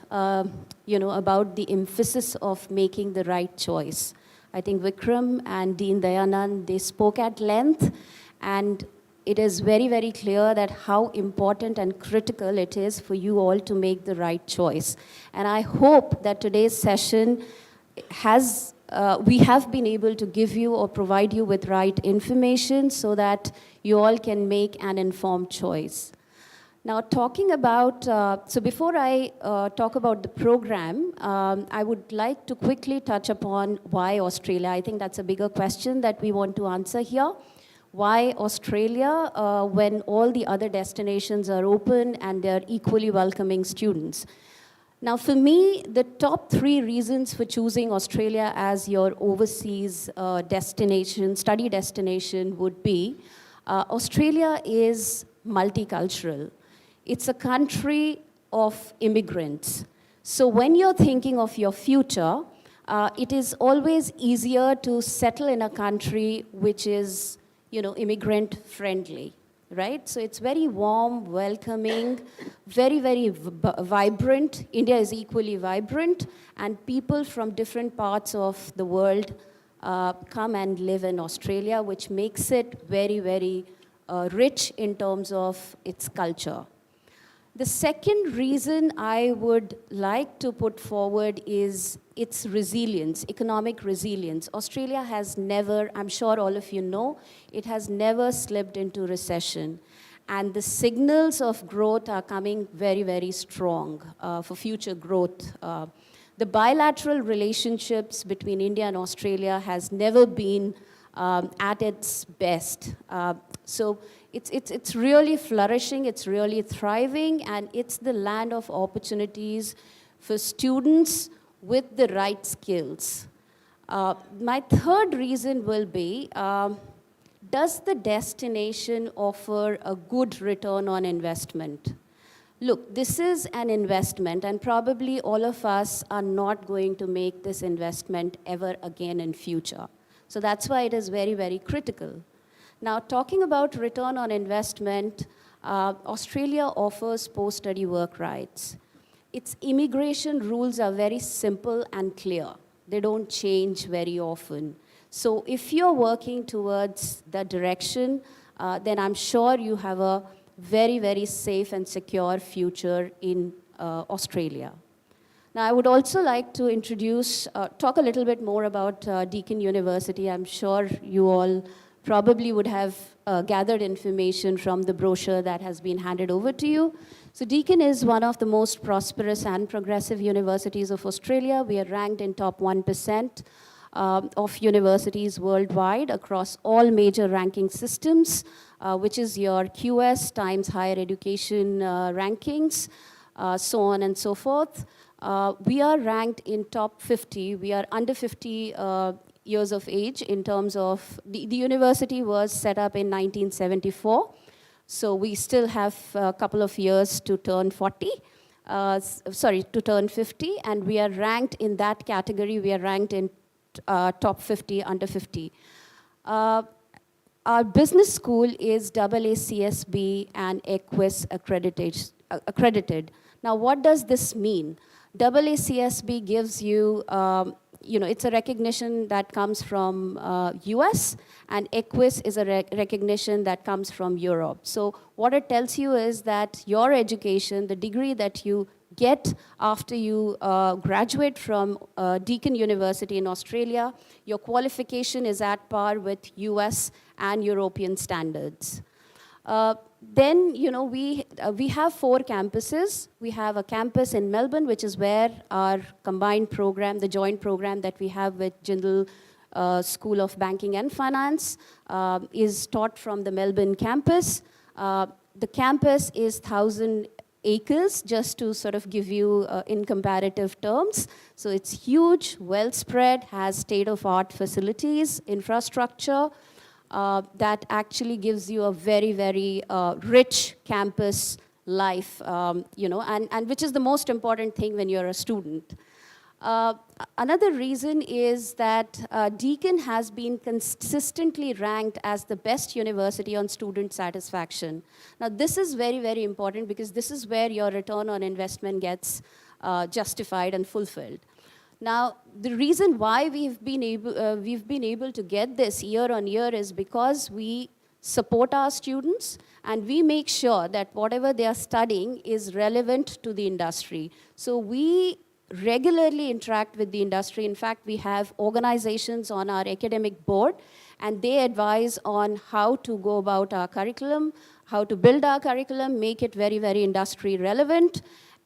about the emphasis of making the right choice. I think Vikram and Dean Dayanand, they spoke at length, and it is very, very clear that how important and critical it is for you all to make the right choice. And I hope that today's session we have been able to give you or provide you with right information so that you all can make an informed choice. Now, talking about, so before I talk about the program, I would like to quickly touch upon why Australia. I think that's a bigger question that we want to answer here. Why Australia when all the other destinations are open and they're equally welcoming students? Now, for me, the top 3 reasons for choosing Australia as your overseas destination, study destination would be, Australia is multicultural. It's a country of immigrants. So when you're thinking of your future, it is always easier to settle in a country which is, immigrant friendly, right? So it's very warm, welcoming, very, very vibrant. India is equally vibrant, and people from different parts of the world come and live in Australia, which makes it very, very rich in terms of its culture. The second reason I would like to put forward is its resilience, economic resilience. Australia has never, I'm sure all of you know, it has never slipped into recession. And the signals of growth are coming very, very strong for future growth. The bilateral relationships between India and Australia has never been at its best. So it's really flourishing, it's really thriving, and it's the land of opportunities for students with the right skills. My third reason will be, does the destination offer a good return on investment? Look, this is an investment, and probably all of us are not going to make this investment ever again in future. So that's why it is very, very critical. Now, talking about return on investment, Australia offers post-study work rights. Its immigration rules are very simple and clear. They don't change very often. So if you're working towards that direction, then I'm sure you have a very, very safe and secure future in Australia. Now, I would also like to talk a little bit more about Deakin University. I'm sure you all probably would have gathered information from the brochure that has been handed over to you. So Deakin is one of the most prosperous and progressive universities of Australia. We are ranked in top 1% of universities worldwide across all major ranking systems, which is your QS times higher education rankings, so on and so forth. We are ranked in top 50. We are under 50 years of age in terms of, the university was set up in 1974. So we still have a couple of years to turn 40, to turn 50, and we are ranked in that category. We are ranked in top 50, under 50. Our business school is AACSB and EQUIS accredited. Now, what does this mean? AACSB gives you, it's a recognition that comes from US, and EQUIS is a recognition that comes from Europe. So what it tells you is that your education, the degree that you get after you graduate from Deakin University in Australia, your qualification is at par with US and European standards. Then, we have 4 campuses. We have a campus in Melbourne, which is where our combined program, the joint program that we have with Jindal School of Banking and Finance, is taught from the Melbourne campus. The campus is 1,000 acres, just to sort of give you in comparative terms. So it's huge, well spread, has state-of-art facilities, infrastructure, that actually gives you a very, very rich campus life, and which is the most important thing when you're a student. Another reason is that Deakin has been consistently ranked as the best university on student satisfaction. Now, this is very, very important because this is where your return on investment gets justified and fulfilled. Now, the reason why we've been able to get this year on year is because we support our students and we make sure that whatever they are studying is relevant to the industry. So we regularly interact with the industry. In fact, we have organizations on our academic board, and they advise on how to go about our curriculum, how to build our curriculum, make it very, very industry relevant,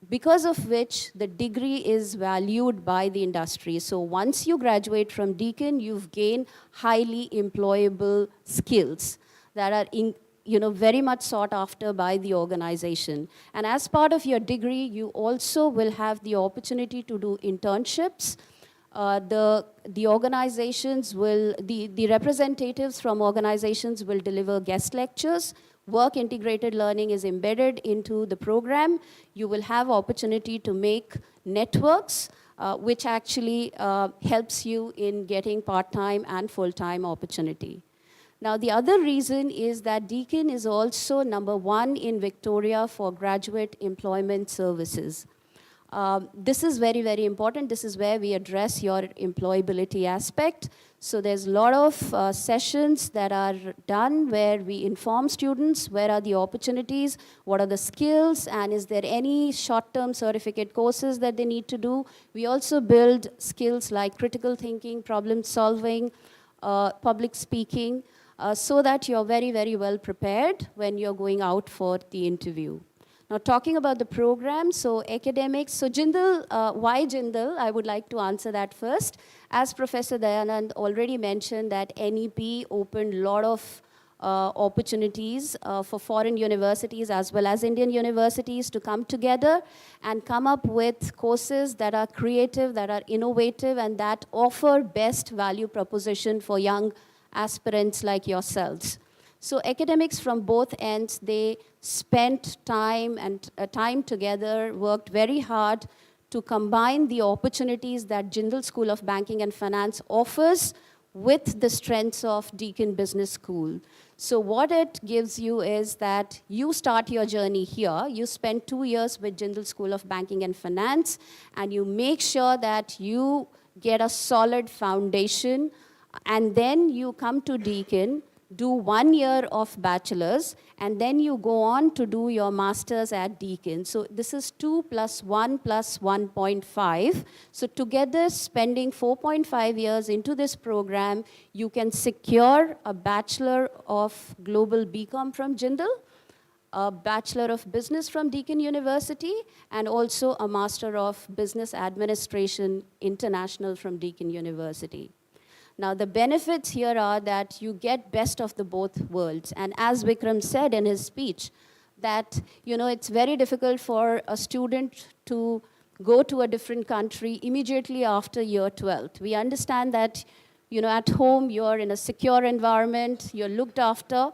because of which the degree is valued by the industry. So once you graduate from Deakin, you've gained highly employable skills. that are very much sought after by the organization. And as part of your degree, you also will have the opportunity to do internships. The organizations will, the representatives from organizations will deliver guest lectures. Work integrated learning is embedded into the program. You will have opportunity to make networks, which actually helps you in getting part-time and full-time opportunity. Now, the other reason is that Deakin is also #1 in Victoria for graduate employment services. This is very, very important. This is where we address your employability aspect. So there's a lot of sessions that are done where we inform students where are the opportunities, what are the skills, and is there any short-term certificate courses that they need to do. We also build skills like critical thinking, problem solving, public speaking, so that you're very, very well prepared when you're going out for the interview. Now, talking about the program, so academics, so Jindal, why Jindal? I would like to answer that first. As Professor Dayanand already mentioned, that NEP opened a lot of opportunities for foreign universities as well as Indian universities to come together and come up with courses that are creative, that are innovative, and that offer best value proposition for young aspirants like yourselves. So academics from both ends, they spent time together, worked very hard to combine the opportunities that Jindal School of Banking and Finance offers with the strengths of Deakin Business School. So what it gives you is that you start your journey here, you spend 2 years with Jindal School of Banking and Finance, and you make sure that you get a solid foundation, and then you come to Deakin, do 1 year of bachelor's, and then you go on to do your master's at Deakin. So this is 2 + 1 + 1.5. So together, spending 4.5 years into this program, you can secure a Bachelor of Global BCom from Jindal, a Bachelor of Business from Deakin University, and also a Master of Business Administration International from Deakin University. Now, the benefits here are that you get best of the both worlds. And as Vikram said in his speech, that, it's very difficult for a student to go to a different country immediately after year 12th. We understand that, at home, you're in a secure environment, you're looked after.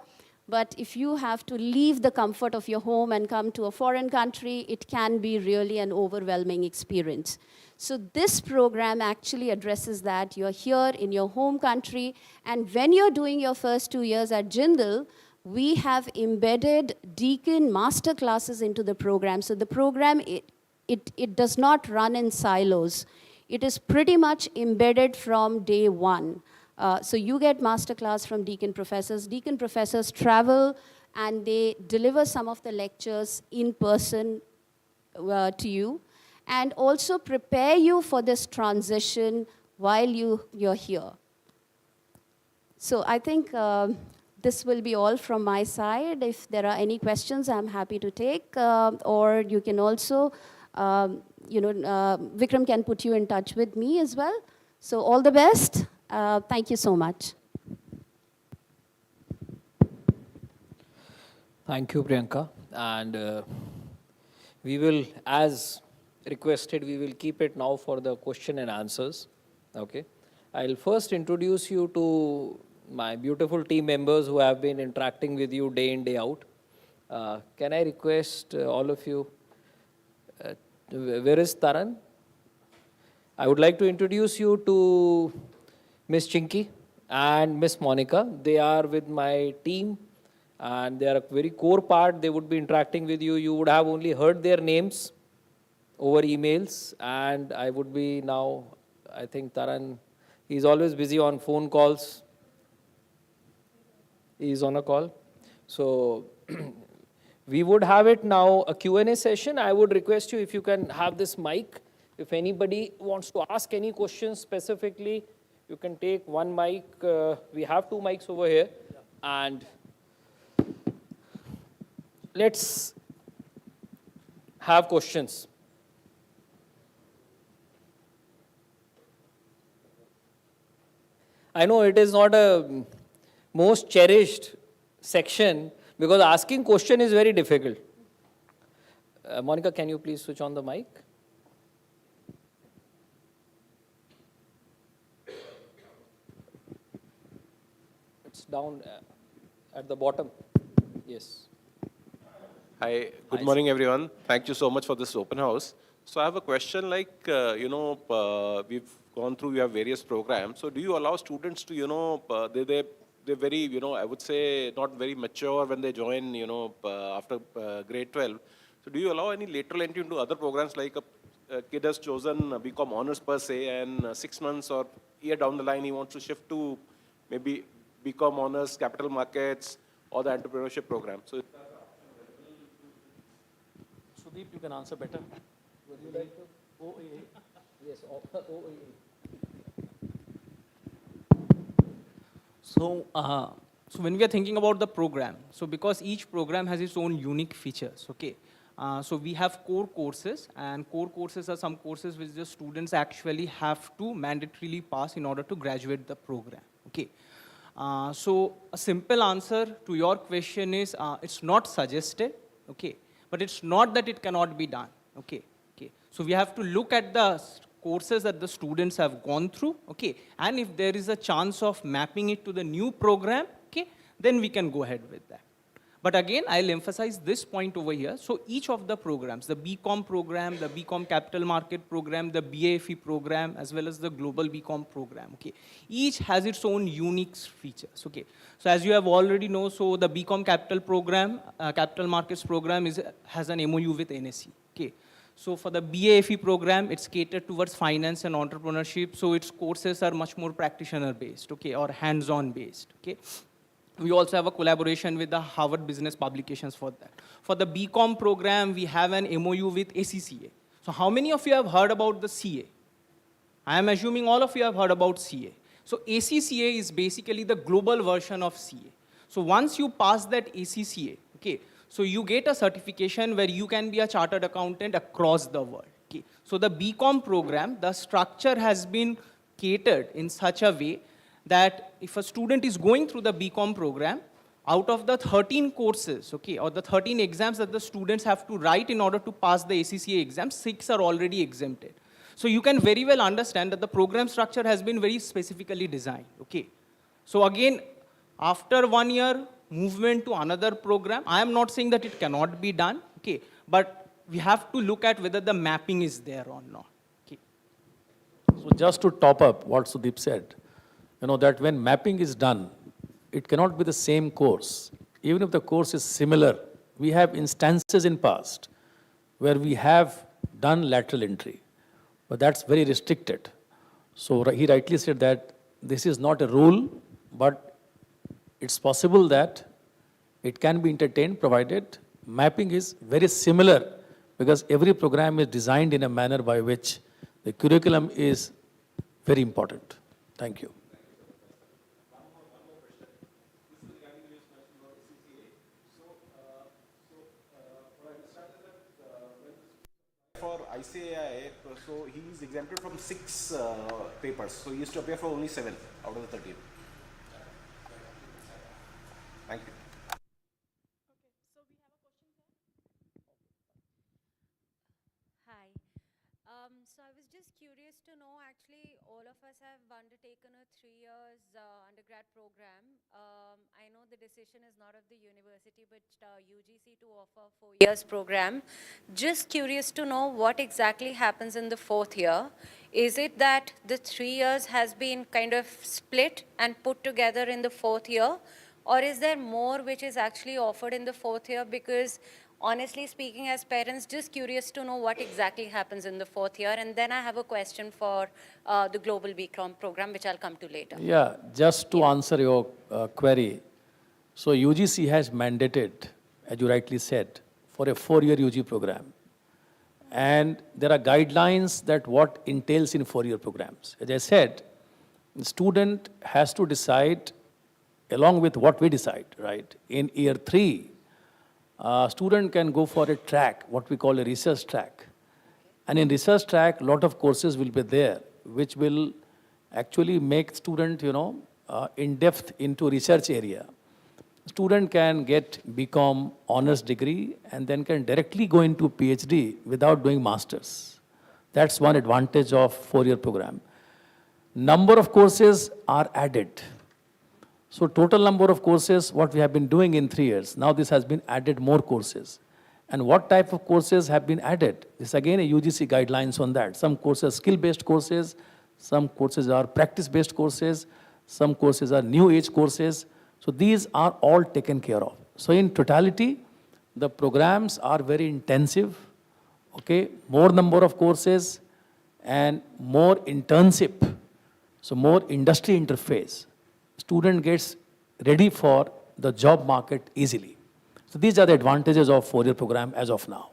But if you have to leave the comfort of your home and come to a foreign country, it can be really an overwhelming experience. So this program actually addresses that. You're here in your home country, and when you're doing your first 2 years at Jindal, we have embedded Deakin master classes into the program. So the program, it does not run in silos. It is pretty much embedded from day one. So you get master class from Deakin professors. Deakin professors travel and they deliver some of the lectures in person to you, and also prepare you for this transition while you're here. So I think this will be all from my side. If there are any questions, I'm happy to take, or you can also, Vikram can put you in touch with me as well. So all the best. Thank you so much. Thank you, Priyanka. And we will, as requested, we will keep it now for the question and answers. Okay. I'll first introduce you to my beautiful team members who have been interacting with you day in, day out. Can I request all of you, where is Taran? I would like to introduce you to Miss Chinky and Miss Monica. They are with my team and they are a very core part. They would be interacting with you. You would have only heard their names over emails, and I would be now, I think Taran, he's always busy on phone calls. He's on a call. So we would have it now, a Q&A session. I would request you if you can have this mic. If anybody wants to ask any questions specifically, you can take one mic. We have 2 mics over here. And let's have questions. I know it is not a most cherished section because asking question is very difficult. Monica, can you please switch on the mic? It's down at the bottom. Yes. Hi, good morning, everyone. Thank you so much for this open house. So I have a question like, we've gone through, we have various programs. So do you allow students to, they're very, I would say not very mature when they join, after grade 12. So do you allow any lateral entry into other programs like a kid has chosen BCom honors per se and 6 months or year down the line he wants to shift to maybe BCom honors, capital markets or the entrepreneurship program? So Sudeep, you can answer better. Would you like to? OAA. Yes, OAA. So when we are thinking about the program, so because each program has its own unique features, okay? So we have core courses, and core courses are some courses which the students actually have to mandatorily pass in order to graduate the program, okay? So a simple answer to your question is, it's not suggested, okay? But it's not that it cannot be done, okay? So we have to look at the courses that the students have gone through, okay? And if there is a chance of mapping it to the new program, okay, then we can go ahead with that. But again, I'll emphasize this point over here. So each of the programs, the BCom program, the BCom Capital Market program, the BAFE program, as well as the Global BCom program, okay, each has its own unique features, okay? So as you have already know, so the BCom Capital program, Capital Markets program has an MOU with NSE, okay? So for the BAFE program, it's catered towards finance and entrepreneurship, so its courses are much more practitioner-based, okay, or hands-on based, okay? We also have a collaboration with the Harvard Business Publications for that. For the BCom program, we have an MOU with ACCA. So how many of you have heard about the CA? I am assuming all of you have heard about CA. So ACCA is basically the global version of CA. So once you pass that ACCA, okay, so you get a certification where you can be a chartered accountant across the world. Okay. So the BCom program, the structure has been catered in such a way that if a student is going through the BCom program, out of the 13 courses, okay, or the 13 exams that the students have to write in order to pass the ACCA exam, 6 are already exempted. So you can very well understand that the program structure has been very specifically designed, okay. So again, after 1 year, movement to another program, I am not saying that it cannot be done, okay, but we have to look at whether the mapping is there or not, okay. So just to top up what Sudeep said, that when mapping is done, it cannot be the same course. Even if the course is similar, we have instances in past where we have done lateral entry, but that's very restricted. So he rightly said that this is not a rule, but it's possible that it can be entertained provided mapping is very similar, because every program is designed in a manner by which the curriculum is very important. Thank you. for ICAI, so he is exempted from 6 papers. So he used to appear for only 7 out of the 13. Thank you. Hi. So I was just curious to know, actually, all of us have undertaken a 3 years undergrad program. I know the decision is not of the university, but UGC to offer 4 years program. Just curious to know what exactly happens in the 4th year. Is it that the 3 years has been kind of split and put together in the 4th year? Or is there more which is actually offered in the 4th year? Because honestly speaking, as parents, just curious to know what exactly happens in the 4th year. And then I have a question for the Global BCom program, which I'll come to later. Yeah, just to answer your query. So UGC has mandated, as you rightly said, for a 4-year UG program. And there are guidelines that what entails in 4-year programs. As I said, the student has to decide along with what we decide, right? In year 3, a student can go for a track, what we call a research track. And in research track, a lot of courses will be there, which will actually make student, in depth into research area. student can get BCom honors degree and then can directly go into PhD without doing masters. That's one advantage of four-year program. Number of courses are added. So total number of courses, what we have been doing in 3 years, now this has been added more courses. And what type of courses have been added? This again a UGC guidelines on that. Some courses skill-based courses, some courses are practice-based courses, some courses are new age courses. So these are all taken care of. So in totality, the programs are very intensive, okay, more number of courses and more internship, so more industry interface. Student gets ready for the job market easily. So these are the advantages of four-year program as of now.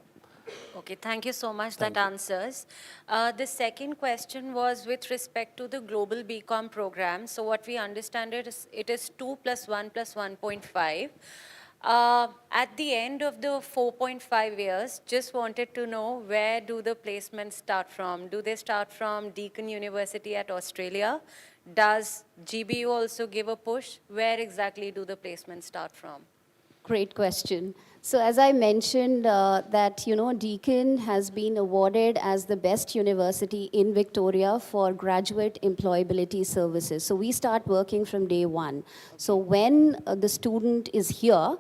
Okay, thank you so much. That answers. The second question was with respect to the global BCom program. So what we understand it is 2 plus 1 plus 1.5. At the end of the 4.5 years, just wanted to know where do the placements start from? Do they start from Deakin University at Australia? Does GBU also give a push? Where exactly do the placements start from? Great question. So as I mentioned that, Deakin has been awarded as the best university in Victoria for graduate employability services. So we start working from day one. So when the student is here,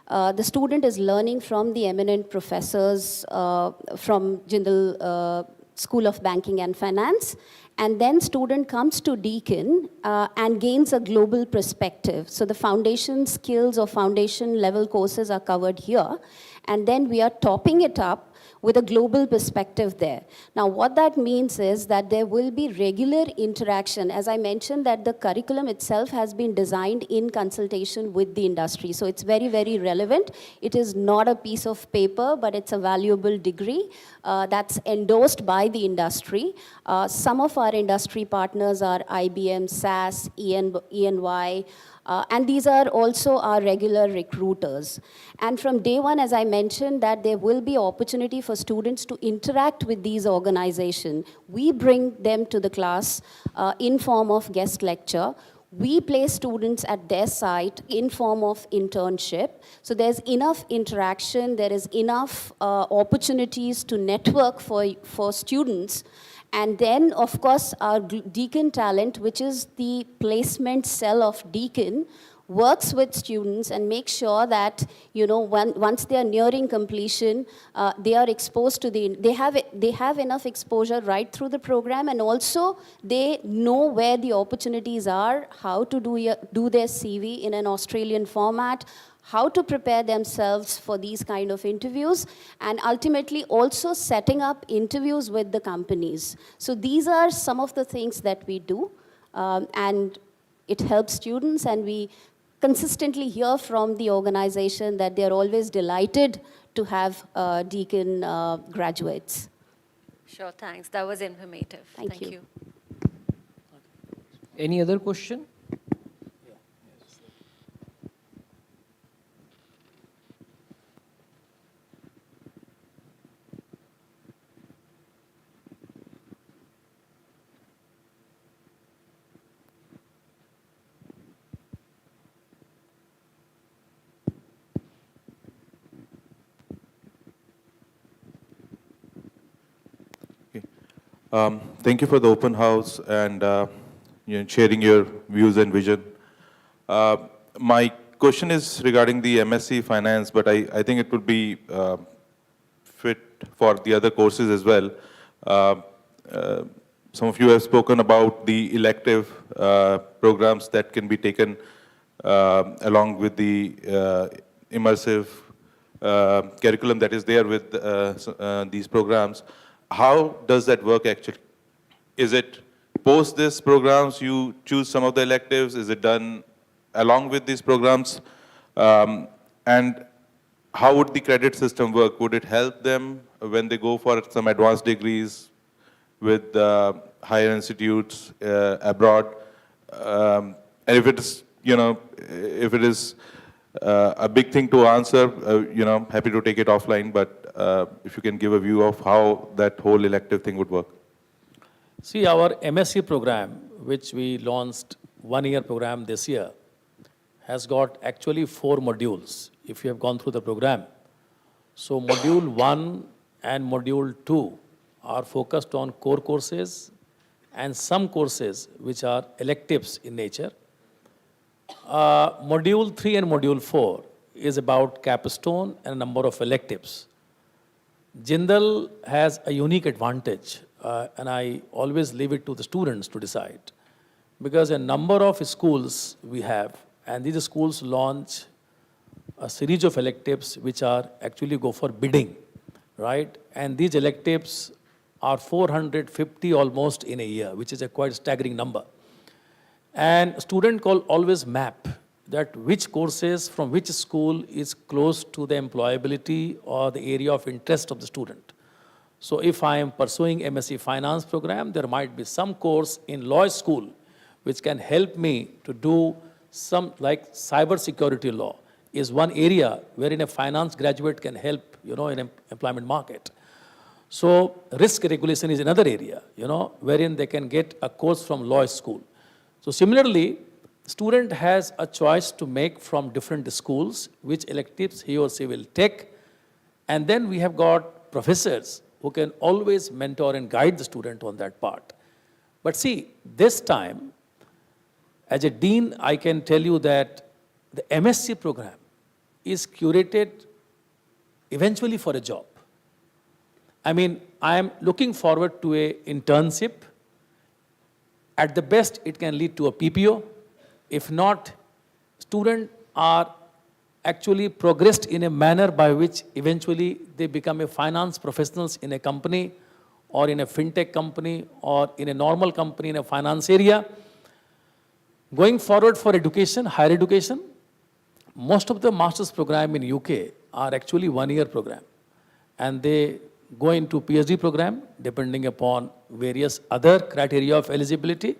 the student is learning from the eminent professors from Jindal School of Banking and Finance. And then student comes to Deakin and gains a global perspective. So the foundation skills or foundation level courses are covered here. And then we are topping it up with a global perspective there. Now, what that means is that there will be regular interaction. As I mentioned, that the curriculum itself has been designed in consultation with the industry. So it's very, very relevant. It is not a piece of paper, but it's a valuable degree that's endorsed by the industry. Some of our industry partners are IBM, SAS, ENY, and these are also our regular recruiters. And from day one, as I mentioned, that there will be opportunity for students to interact with these organizations. We bring them to the class in form of guest lecture. We place students at their site in form of internship. So there's enough interaction, there is enough opportunities to network for students. And then, of course, our Deakin talent, which is the placement cell of Deakin, works with students and makes sure that, once they are nearing completion, they are exposed to they have enough exposure right through the program, and also they know where the opportunities are, how to do their CV in an Australian format, how to prepare themselves for these kind of interviews, and ultimately also setting up interviews with the companies. So these are some of the things that we do, and it helps students, and we consistently hear from the organization that they're always delighted to have Deakin graduates. Sure, thanks. That was informative. Thank you. Any other question? Thank you for the open house and sharing your views and vision. My question is regarding the MSc Finance, but I think it would be fit for the other courses as well. Some of you have spoken about the elective programs that can be taken along with the immersive curriculum that is there with these programs. How does that work actually? Is it post these programs you choose some of the electives? Is it done along with these programs? And how would the credit system work? Would it help them when they go for some advanced degrees with higher institutes abroad? And if it is, if it is a big thing to answer, happy to take it offline, but if you can give a view of how that whole elective thing would work. See, our MSc program, which we launched 1-year program this year, has got actually 4 modules, if you have gone through the program. So module 1 and module 2 are focused on core courses and some courses which are electives in nature. Module 3 and module 4 is about capstone and a number of electives. Jindal has a unique advantage, and I always leave it to the students to decide, because a number of schools we have, and these schools launch a series of electives which are actually go for bidding, right? And these electives are 450 almost in a year, which is a quite staggering number. And student call always map that which courses from which school is close to the employability or the area of interest of the student. So if I am pursuing MSc Finance program, there might be some course in law school which can help me to do some, like cyber security law is one area wherein a finance graduate can help, in employment market. So risk regulation is another area, wherein they can get a course from law school. So similarly, student has a choice to make from different schools, which electives he or she will take. And then we have got professors who can always mentor and guide the student on that part. But see, this time, as a dean, I can tell you that the MSc program is curated eventually for a job. I mean, I am looking forward to an internship. At the best, it can lead to a PPO. If not, students are actually progressed in a manner by which eventually they become a finance professionals in a company or in a fintech company or in a normal company in a finance area. Going forward for education, higher education, most of the master's program in UK are actually one-year program. And they go into PhD program depending upon various other criteria of eligibility,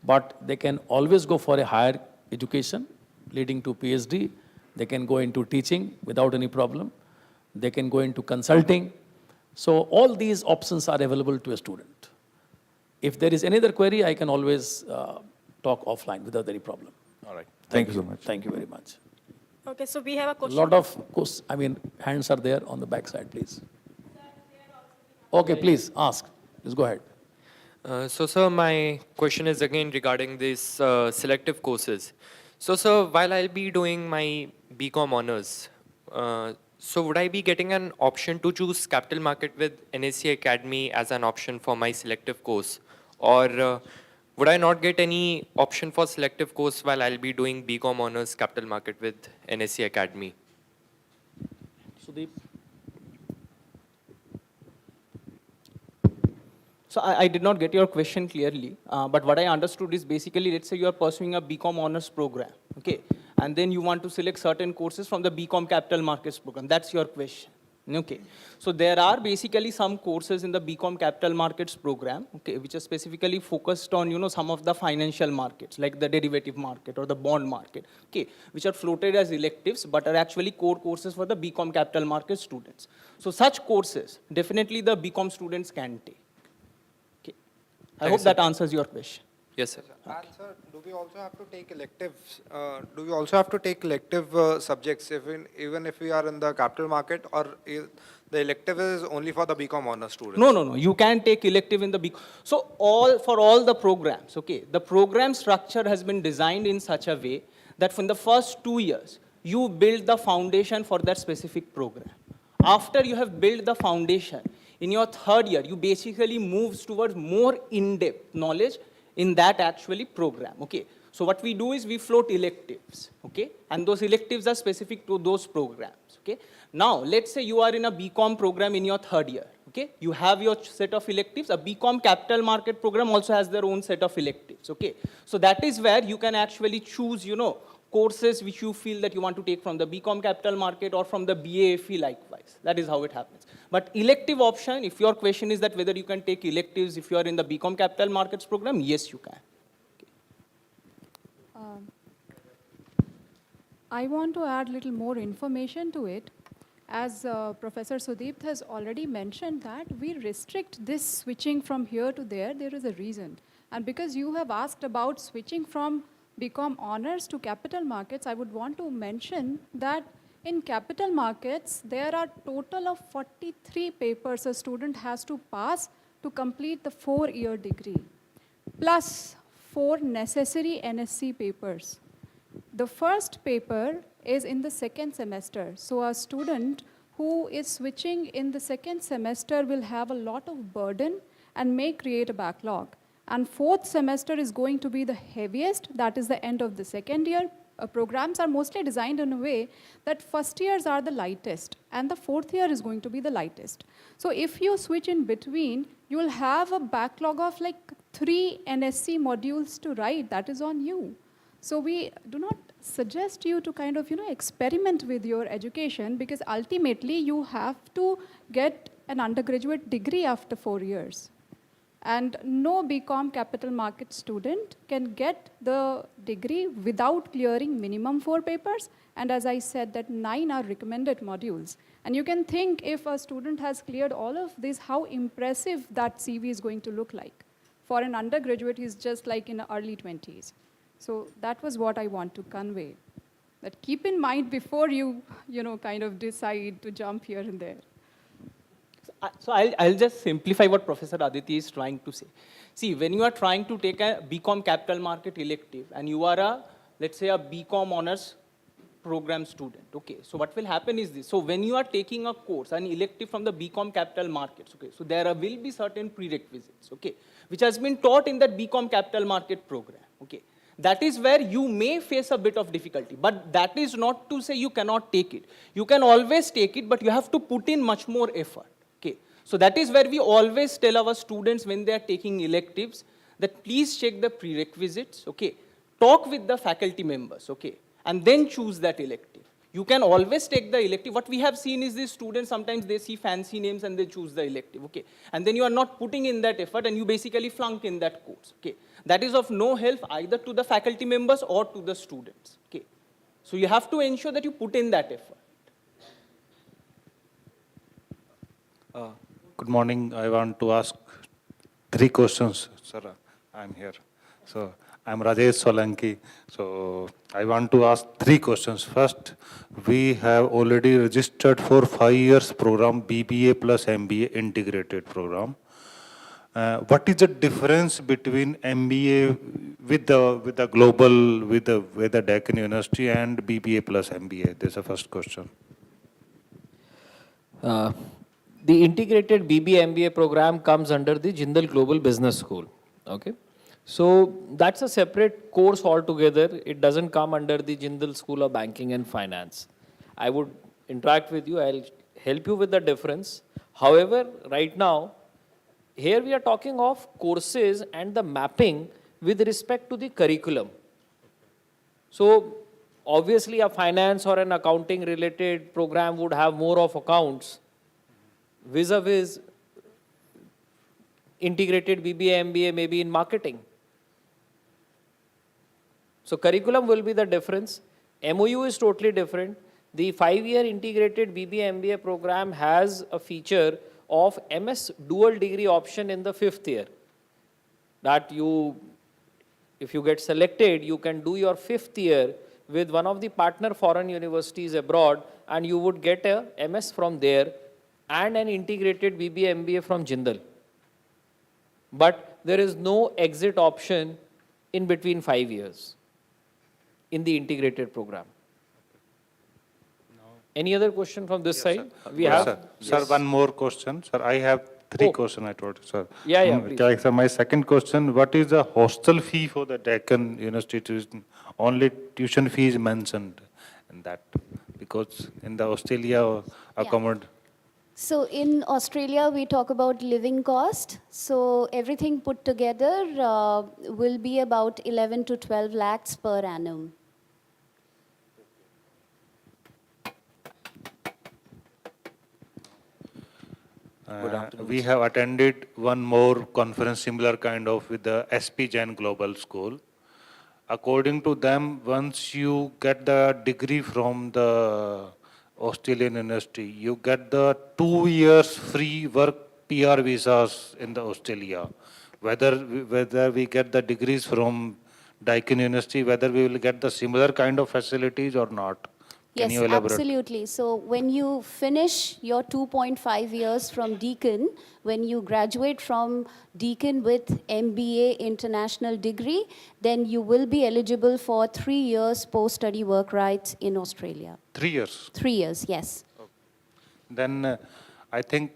but they can always go for a higher education leading to PhD. They can go into teaching without any problem. They can go into consulting. So all these options are available to a student. If there is any other query, I can always talk offline without any problem. All right. Thank you so much. Thank you very much. Okay, so we have a A question. lot of, hands are there on the back side, please. Okay, please, ask. Please go ahead. So, sir, my question is again regarding these selective courses. So, sir, while I'll be doing my BCom honors, so would I be getting an option to choose capital market with NSE Academy as an option for my selective course? Or would I not get any option for selective course while I'll be doing BCom honors capital market with NSE Academy? Sudeep. So I did not get your question clearly, but what I understood is basically, let's say you are pursuing a BCom honors program, okay? And then you want to select certain courses from the BCom capital markets program. That's your question, okay? So there are basically some courses in the BCom capital markets program, okay, which are specifically focused on, some of the financial markets, like the derivative market or the bond market, okay, which are floated as electives, but are actually core courses for the BCom capital markets students. So such courses, definitely the BCom students can take. I hope that answers your question. Yes, sir. And sir, do we also have to take electives? Do we also have to take elective subjects even if we are in the capital market, or the elective is only for the BCom honors students? No. You can take elective in the BCom. So for all the programs, okay, the program structure has been designed in such a way that from the first 2 years, you build the foundation for that specific program. After you have built the foundation, in your 3rd year, you basically move towards more in-depth knowledge in that actually program, okay? So what we do is we float electives, okay? And those electives are specific to those programs, okay? Now, let's say you are in a BCom program in your 3rd year, okay? You have your set of electives. A BCom capital market program also has their own set of electives, okay? So that is where you can actually choose, courses which you feel that you want to take from the BCom capital market or from the BAFE likewise. That is how it happens. But elective option, if your question is that whether you can take electives if you are in the BCom capital markets program, yes, you can. Um, I want to add a little more information to it. As Professor Sudeep has already mentioned that we restrict this switching from here to there is a reason. And because you have asked about switching from BCom honors to capital markets, I would want to mention that in capital markets, there are total of 43 papers a student has to pass to complete the 4-year degree, plus 4 necessary NSC papers. The first paper is in the second semester. So a student who is switching in the second semester will have a lot of burden and may create a backlog. And fourth semester is going to be the heaviest, that is the end of the second year. Programs are mostly designed in a way that first years are the lightest and the fourth year is going to be the lightest. So if you switch in between, you will have a backlog of like 3 NSC modules to write. That is on you. So we do not suggest you to kind of, experiment with your education, because ultimately you have to get an undergraduate degree after 4 years. And no BCom capital market student can get the degree without clearing minimum 4 papers. And as I said, that 9 are recommended modules. And you can think if a student has cleared all of this, how impressive that CV is going to look like. For an undergraduate, he's just like in the early 20s. So that was what I want to convey. That keep in mind before you, kind of decide to jump here and there. So I'll just simplify what Professor Aditi is trying to say. See, when you are trying to take a BCom capital market elective and you are let's say a BCom honors program student, okay, so what will happen is this. So when you are taking a course, an elective from the BCom capital markets, okay, so there will be certain prerequisites, okay, which has been taught in that BCom capital market program, okay. That is where you may face a bit of difficulty, but that is not to say you cannot take it. You can always take it, but you have to put in much more effort. Okay. So that is where we always tell our students when they are taking electives that please check the prerequisites, okay, talk with the faculty members, okay, and then choose that elective. You can always take the elective. What we have seen is these students, sometimes they see fancy names and they choose the elective, okay, and then you are not putting in that effort and you basically flunk in that course, okay. That is of no help either to the faculty members or to the students, okay. So you have to ensure that you put in that effort. Good morning. I want to ask 3 questions, sir. I'm here. So I'm Rajesh Solanki. So I want to ask 3 questions. First, we have already registered for 5 years program, BBA plus MBA integrated program. What is the difference between MBA with the global, with the Deccan University and BBA plus MBA? That's the first question. The integrated BBA MBA program comes under the Jindal Global Business School. Okay. So that's a separate course altogether. It doesn't come under the Jindal School of Banking and Finance. I would interact with you. I'll help you with the difference. However, right now, here we are talking of courses and the mapping with respect to the curriculum. So obviously a finance or an accounting related program would have more of accounts vis-a-vis integrated BBA MBA maybe in marketing. So curriculum will be the difference. MOU is totally different. The 5-year integrated BBA MBA program has a feature of MS dual degree option in the 5th year. That if you get selected, you can do your 5th year with one of the partner foreign universities abroad and you would get a MS from there and an integrated BBA MBA from Jindal. But there is no exit option in between 5 years in the integrated program. Any other question from this side? We have? Sir, sir, one more question. Sir, I have 3 questions I told you, sir. Yeah, please. Okay, sir, my second question, what is the hostel fee for the Deccan University? Only tuition fee is mentioned in that, because in the Australia accommodation. So in Australia, we talk about living cost. So everything put together will be about 11 to 12 lakhs per annum. We have attended one more conference similar kind of with the SP Jain Global School. According to them, once you get the degree from the Australian university, you get the 2 years free work PR visas in the Australia. Whether we get the degrees from Daikin University, whether we will get the similar kind of facilities or not? Can Yes, you elaborate? absolutely. So when you finish your 2.5 years from Deakin, when you graduate from Deakin with MBA international degree, then you will be eligible for 3 years post-study work rights in Australia. 3 years. 3 years, yes. Then I think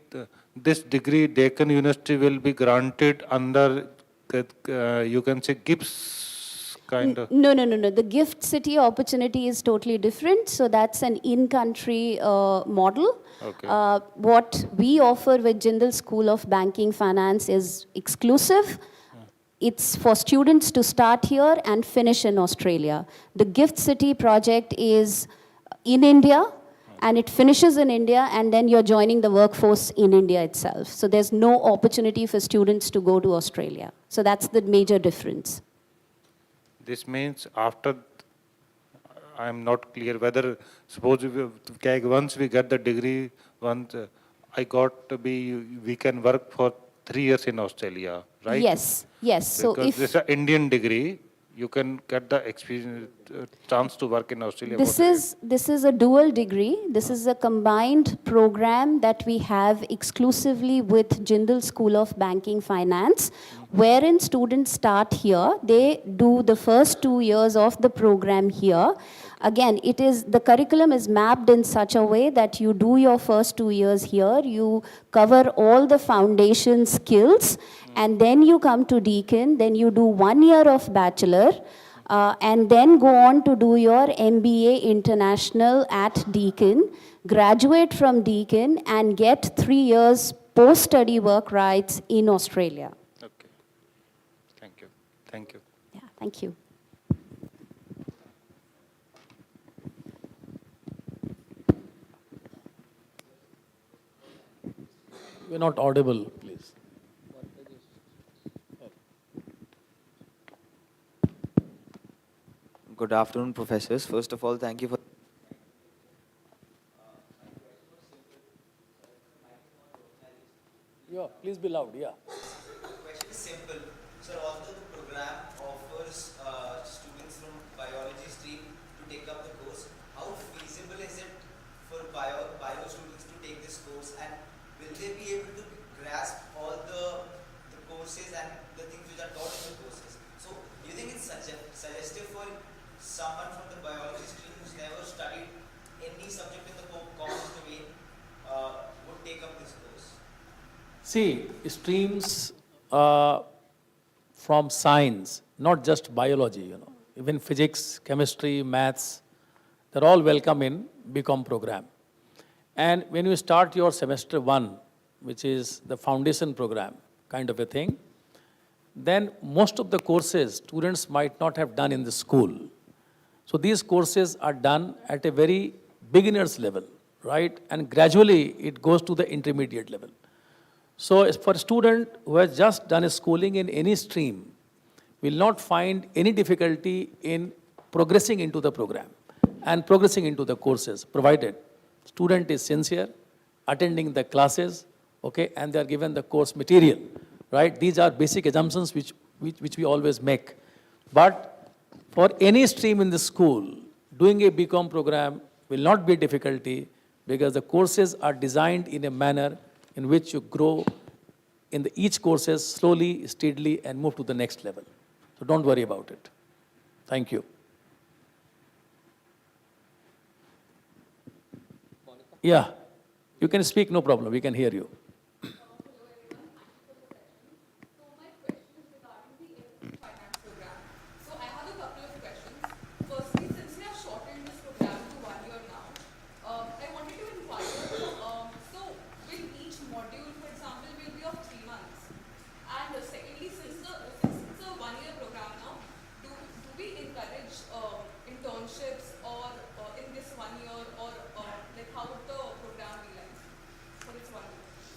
this degree, Deccan University will be granted under, you can say, GIPS kind of. No. The gift city opportunity is totally different. So that's an in-country model. Okay. What we offer with Jindal School of Banking Finance is exclusive. It's for students to start here and finish in Australia. The gift city project is in India, and it finishes in India, and then you're joining the workforce in India itself. So there's no opportunity for students to go to Australia. So that's the major difference. This means after, I'm not clear whether, suppose once we get the degree, once I got to be, we can work for 3 years in Australia, right? Yes. So because if this is an Indian degree, you can get the experience, chance to work in Australia. this is a dual degree. This is a combined program that we have exclusively with Jindal School of Banking Finance, wherein students start here. They do the first 2 years of the program here. Again, the curriculum is mapped in such a way that you do your first 2 years here, you cover all the foundation skills, and then you come to Deakin, then you do 1 year of bachelor, and then go on to do your MBA International at Deakin, graduate from Deakin, and get 3 years post-study work rights in Australia. Okay. Thank you. Thank you. Yeah, thank you. We're not audible, please. Good afternoon, professors. First of all, thank you for. Yeah, please be loud, yeah. The question is simple. Sir, although the program offers students from biology stream to take up the course, how feasible is it for bio students to take this course, and will they be able to grasp all the courses and the things which are taught in the courses? So, do you think it's suggestive for someone from the biology stream who's never studied any subject in the common domain would take up this course? See, streams from science, not just biology, even physics, chemistry, maths, they're all welcome in BCom program. And when you start your semester 1, which is the foundation program kind of a thing, then most of the courses students might not have done in the school. So these courses are done at a very beginner's level, right? And gradually it goes to the intermediate level. So as for a student who has just done a schooling in any stream, will not find any difficulty in progressing into the program and progressing into the courses, provided student is sincere, attending the classes, okay, and they are given the course material, right? These are basic assumptions which we always make. But for any stream in the school, doing a BCom program will not be a difficulty because the courses are designed in a manner in which you grow in each courses slowly, steadily, and move to the next level. So don't worry about it. Thank you. Yeah, you can speak, no problem. We can hear you.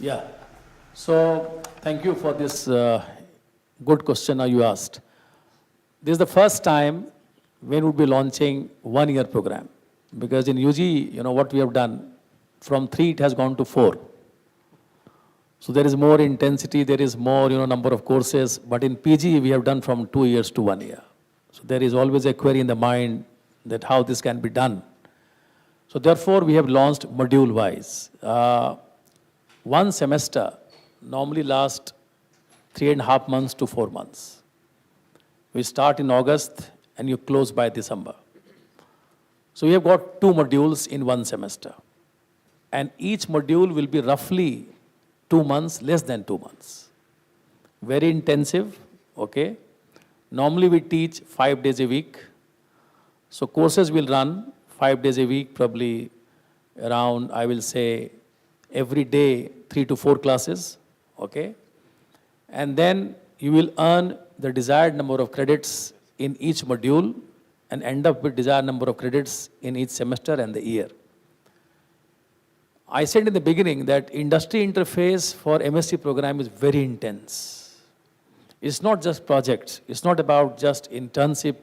Yeah. So thank you for this good question you asked. This is the first time when we'll be launching 1 year program. Because in UG, what we have done, from 3 it has gone to 4. So there is more intensity, there is more, number of courses. But in PG, we have done from 2 years to 1 year. So there is always a query in the mind that how this can be done. So therefore, we have launched module-wise. One semester normally lasts 3.5 months to 4 months. We start in August and you close by December. So we have got 2 modules in one semester. And each module will be roughly 2 months, less than 2 months. Very intensive, okay? Normally we teach 5 days a week. So courses will run 5 days a week, probably around, I will say, every day 3 to 4 classes, okay? And then you will earn the desired number of credits in each module and end up with desired number of credits in each semester and the year. I said in the beginning that industry interface for MSc program is very intense. It's not just projects. It's not about just internship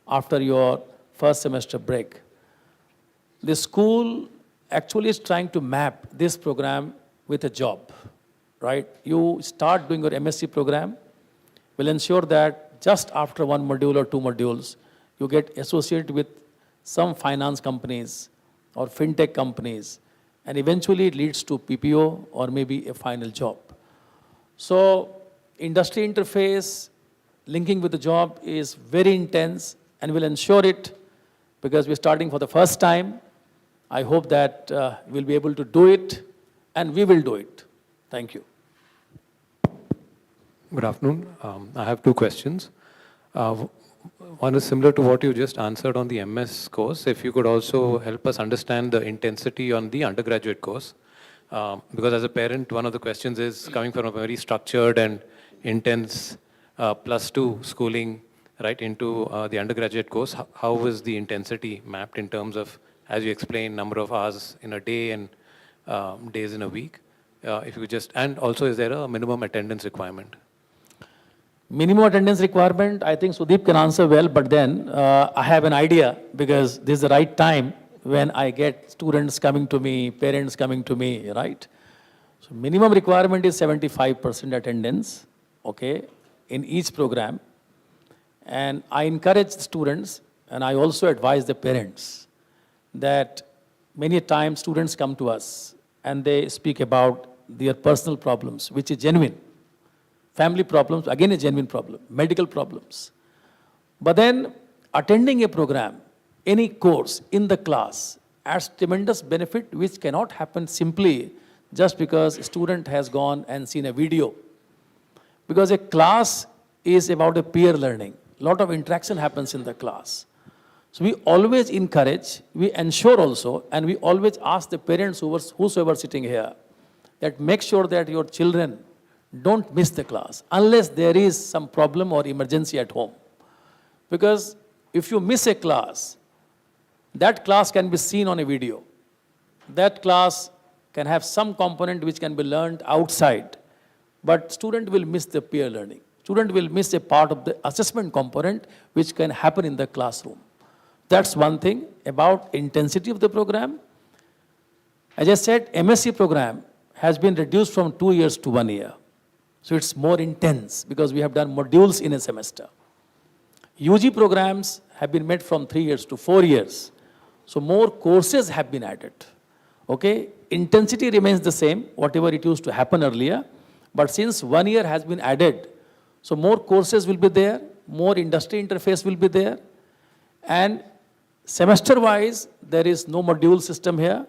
after your first semester break. The school actually is trying to map this program with a job, right? You start doing your MSc program, will ensure that just after 1 module or 2 modules, you get associated with some finance companies or fintech companies, and eventually it leads to PPO or maybe a final job. So industry interface, linking with the job is very intense and will ensure it because we're starting for the first time. I hope that we'll be able to do it and we will do it. Thank you. Good afternoon. I have 2 questions. One is similar to what you just answered on the MS course. If you could also help us understand the intensity on the undergraduate course. Because as a parent, one of the questions is coming from a very structured and intense +2 schooling right into the undergraduate course. How is the intensity mapped in terms of, as you explained, number of hours in a day and days in a week? If you could just, and also is there a minimum attendance requirement? Minimum attendance requirement, I think Sudeep can answer well, but then I have an idea because this is the right time when I get students coming to me, parents coming to me, right? So minimum requirement is 75% attendance, okay, in each program. And I encourage students and I also advise the parents that many times students come to us and they speak about their personal problems, which is genuine. Family problems, again a genuine problem, medical problems. But then attending a program, any course in the class adds tremendous benefit which cannot happen simply just because a student has gone and seen a video. Because a class is about a peer learning. A lot of interaction happens in the class. So we always encourage, we ensure also, and we always ask the parents whosoever sitting here, that make sure that your children don't miss the class unless there is some problem or emergency at home. Because if you miss a class, that class can be seen on a video. That class can have some component which can be learned outside, but student will miss the peer learning. Student will miss a part of the assessment component which can happen in the classroom. That's one thing about intensity of the program. As I said, MSc program has been reduced from 2 years to 1 year. So it's more intense because we have done modules in a semester. UG programs have been made from 3 years to 4 years. So more courses have been added. Okay, intensity remains the same, whatever it used to happen earlier. But since 1 year has been added, so more courses will be there, more industry interface will be there. And semester-wise, there is no module system here.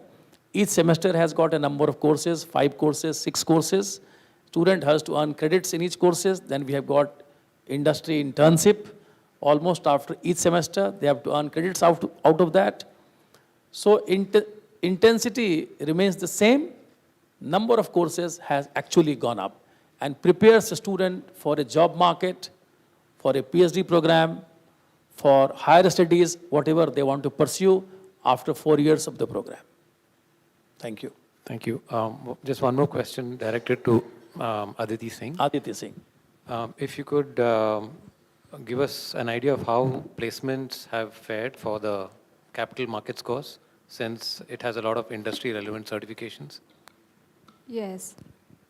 Each semester has got a number of courses, 5 courses, 6 courses. Student has to earn credits in each courses. Then we have got industry internship. Almost after each semester, they have to earn credits out of that. So intensity remains the same. Number of courses has actually gone up and prepares the student for a job market, for a PhD program, for higher studies, whatever they want to pursue after 4 years of the program. Thank you. Thank you. Just one more question directed to Aditi Singh. Aditi Singh. If you could give us an idea of how placements have fared for the capital markets course, since it has a lot of industry relevant certifications. Yes.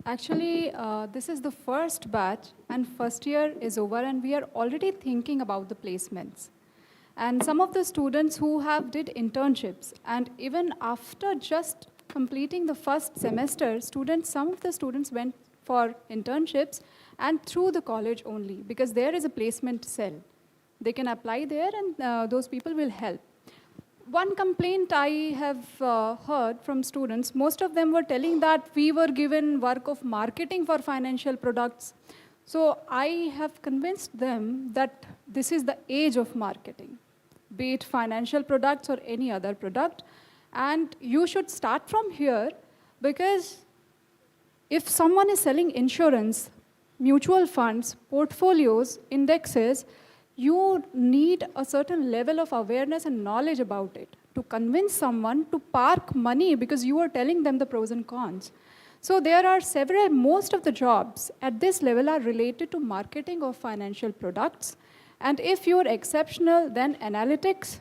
Actually, this is the first batch, and first year is over, and we are already thinking about the placements. And some of the students who have did internships, and even after just completing the first semester, some of the students went for internships and through the college only, because there is a placement cell. They can apply there, and those people will help. One complaint I have heard from students, most of them were telling that we were given work of marketing for financial products. So I have convinced them that this is the age of marketing, be it financial products or any other product. And you should start from here, because if someone is selling insurance, mutual funds, portfolios, indexes, you need a certain level of awareness and knowledge about it to convince someone to park money, because you are telling them the pros and cons. So there are most of the jobs at this level are related to marketing of financial products. And if you're exceptional, then analytics,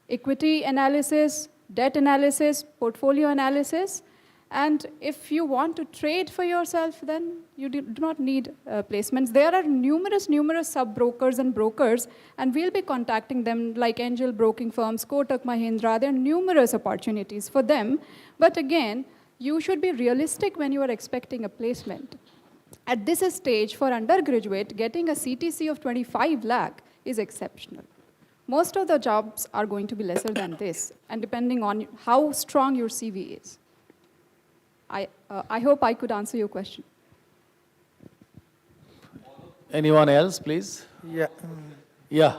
equity analysis, debt analysis, portfolio analysis. And if you want to trade for yourself, then you do not need placements. There are numerous sub-brokers and brokers, and we'll be contacting them like angel broking firms, Kotak Mahindra. There are numerous opportunities for them. But again, you should be realistic when you are expecting a placement. At this stage, for undergraduate, getting a CTC of 25 lakh is exceptional. Most of the jobs are going to be lesser than this, and depending on how strong your CV is. I hope I could answer your question. Anyone else, please? Yeah. Yeah.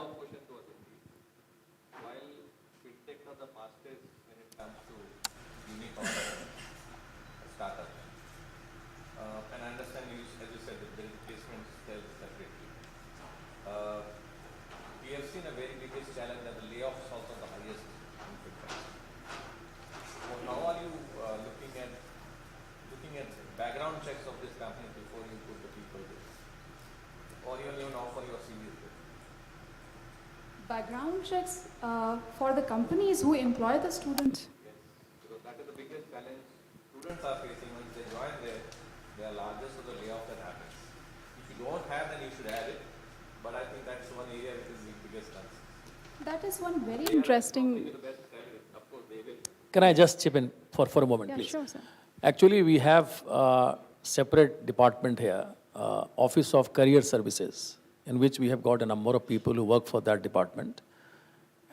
Startup. And I understand you, as you said, that there is placement cell separately. We have seen a very biggest challenge that the layoffs also the highest in fintech. So how are you looking at background checks of this company before you put the people there, or even offer your CVs there? Background checks for the companies who employ the students. Yes, because that is the biggest challenge students are facing once they join there. They are largest of the layoff that happens. If you don't have, then you should have it. But I think that's one area which is the biggest concern. That is one very interesting. Of course, they will. Can I just chip in for a moment, Yeah, please? sure, sir. Actually, we have a separate department here, Office of Career Services, in which we have got a number of people who work for that department.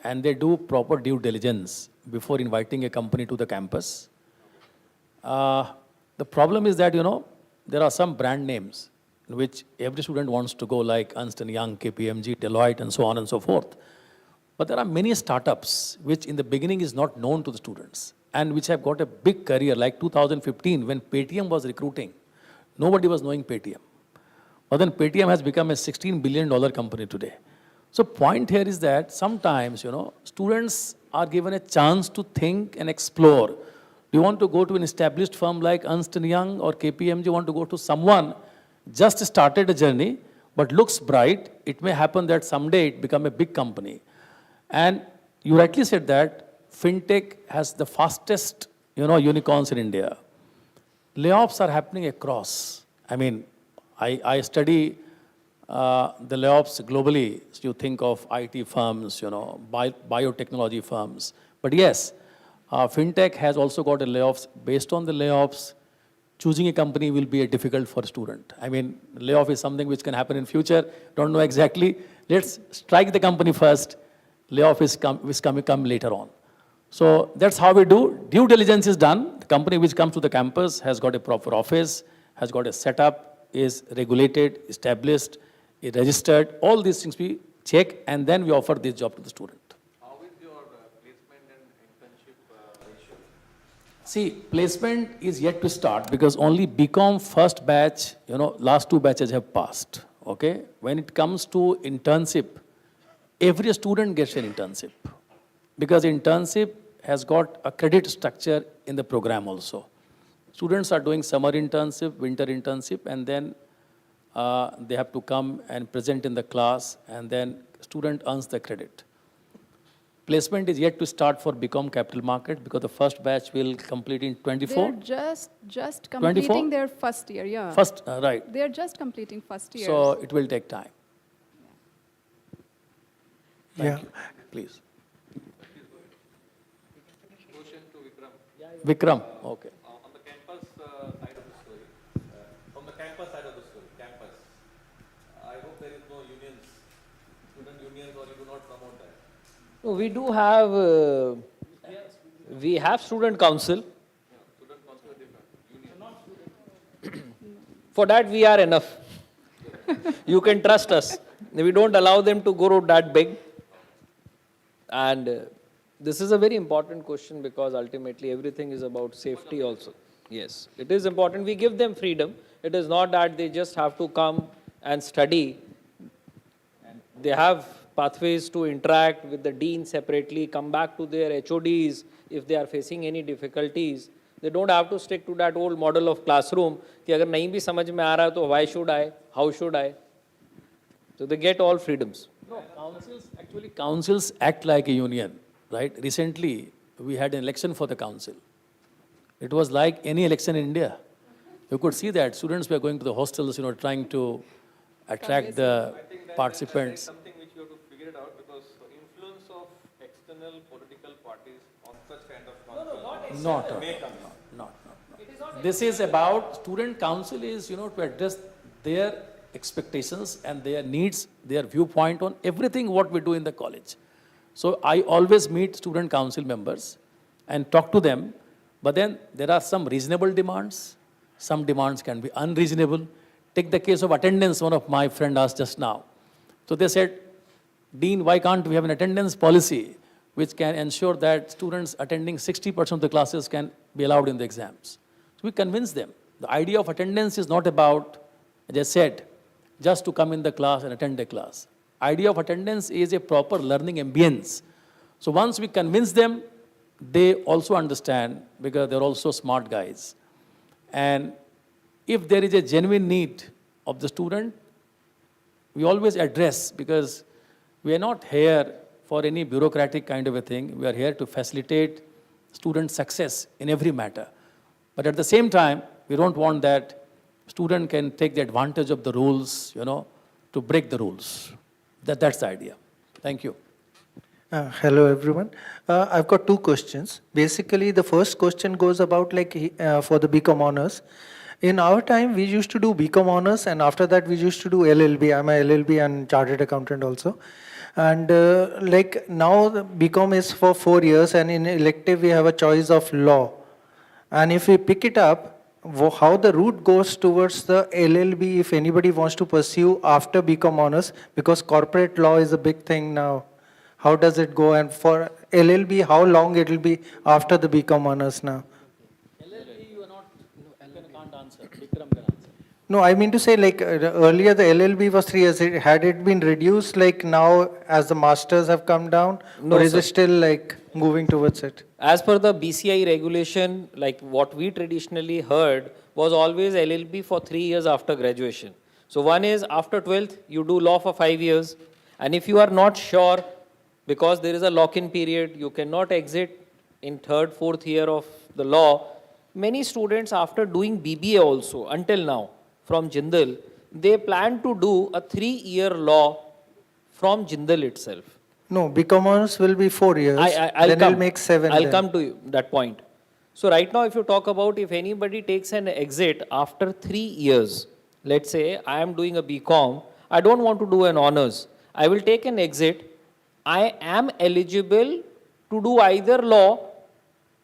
And they do proper due diligence before inviting a company to the campus. The problem is that, there are some brand names in which every student wants to go, like Ernst & Young, KPMG, Deloitte, and so on and so forth. But there are many startups which in the beginning is not known to the students, and which have got a big career, like 2015 when Paytm was recruiting. Nobody was knowing Paytm. But then Paytm has become a $16 billion company today. So point here is that sometimes, students are given a chance to think and explore. Do you want to go to an established firm like Ernst & Young or KPMG? You want to go to someone just started a journey, but looks bright. It may happen that someday it become a big company. And you rightly said that fintech has the fastest, unicorns in India. Layoffs are happening across. I mean, I study the layoffs globally. So you think of IT firms, biotechnology firms. But yes, fintech has also got a layoffs. Based on the layoffs, choosing a company will be difficult for a student. I mean, layoff is something which can happen in future. Don't know exactly. Let's strike the company first. Layoff is come later on. So that's how we do. Due diligence is done. The company which comes to the campus has got a proper office, has got a setup, is regulated, established, is registered. All these things we check, and then we offer this job to the student. How is your placement and internship ratio? See, placement is yet to start because only BCom first batch, last two batches have passed. Okay? When it comes to internship, every student gets an internship because internship has got a credit structure in the program also. Students are doing summer internship, winter internship, and then they have to come and present in the class, and then student earns the credit. Placement is yet to start for BCom Capital Market because the first batch will complete in 24. They're just 24? completing their first year, yeah. First, right. They're just completing first year. So it will take time. Yeah. Thank you. Please. Vikram, okay. On the campus side of the story, from the campus side of the story, campus, I hope there is no unions, student unions, or you do not promote that. No, we do have, we have student council. Student council is different. For that, we are enough. You can trust us. We don't allow them to grow that big. And this is a very important question because ultimately everything is about safety also. Yes, it is important. We give them freedom. It is not that they just have to come and study. They have pathways to interact with the dean separately, come back to their HODs if they are facing any difficulties. They don't have to stick to that old model of classroom कि अगर नहीं भी समझ में आ रहा है तो why should I, how should I? So they get all freedoms. No, councils act like a union, right? Recently, we had an election for the council. It was like any election in India. You could see that students were going to the hostels, trying to attract the participants. Something which you have to figure it out because the influence of external political parties on such kind of council. Not. This is about student council is, to address their expectations and their needs, their viewpoint on everything what we do in the college. So I always meet student council members and talk to them, but then there are some reasonable demands, some demands can be unreasonable. Take the case of attendance, one of my friend asked just now. So they said, Dean, why can't we have an attendance policy which can ensure that students attending 60% of the classes can be allowed in the exams? So we convinced them. The idea of attendance is not about, as I said, just to come in the class and attend the class. Idea of attendance is a proper learning ambience. So once we convince them, they also understand because they're also smart guys. And if there is a genuine need of the student, we always address because we are not here for any bureaucratic kind of a thing. We are here to facilitate student success in every matter. But at the same time, we don't want that student can take the advantage of the rules, to break the rules. That's the idea. Thank you. Hello, everyone. I've got two questions. Basically, the first question goes about for the BCom honors. In our time, we used to do BCom honors, and after that, we used to do LLB. I'm a LLB and chartered accountant also. And now, the BCom is for 4 years, and in elective, we have a choice of law. And if we pick it up, how the route goes towards the LLB if anybody wants to pursue after BCom honors, because corporate law is a big thing now. How does it go? And for LLB, how long it will be after the BCom honors now? LLB, you can't answer. Vikram can answer. No, I mean to say earlier the LLB was 3 years. Had it been reduced now as the masters have come down? No, or is sir. it still moving towards it? As per the BCI regulation, what we traditionally heard was always LLB for 3 years after graduation. So one is after 12th, you do law for 5 years. And if you are not sure, because there is a lock-in period, you cannot exit in 3rd, 4th year of the law. Many students after doing BBA also, until now, from Jindal, they plan to do a 3-year law from Jindal itself. No, BCom honors will be 4 years. Then it'll make 7. I'll come to you, that point. So right now, if you talk about if anybody takes an exit after 3 years, let's say I am doing a BCom, I don't want to do an honors. I will take an exit. I am eligible to do either law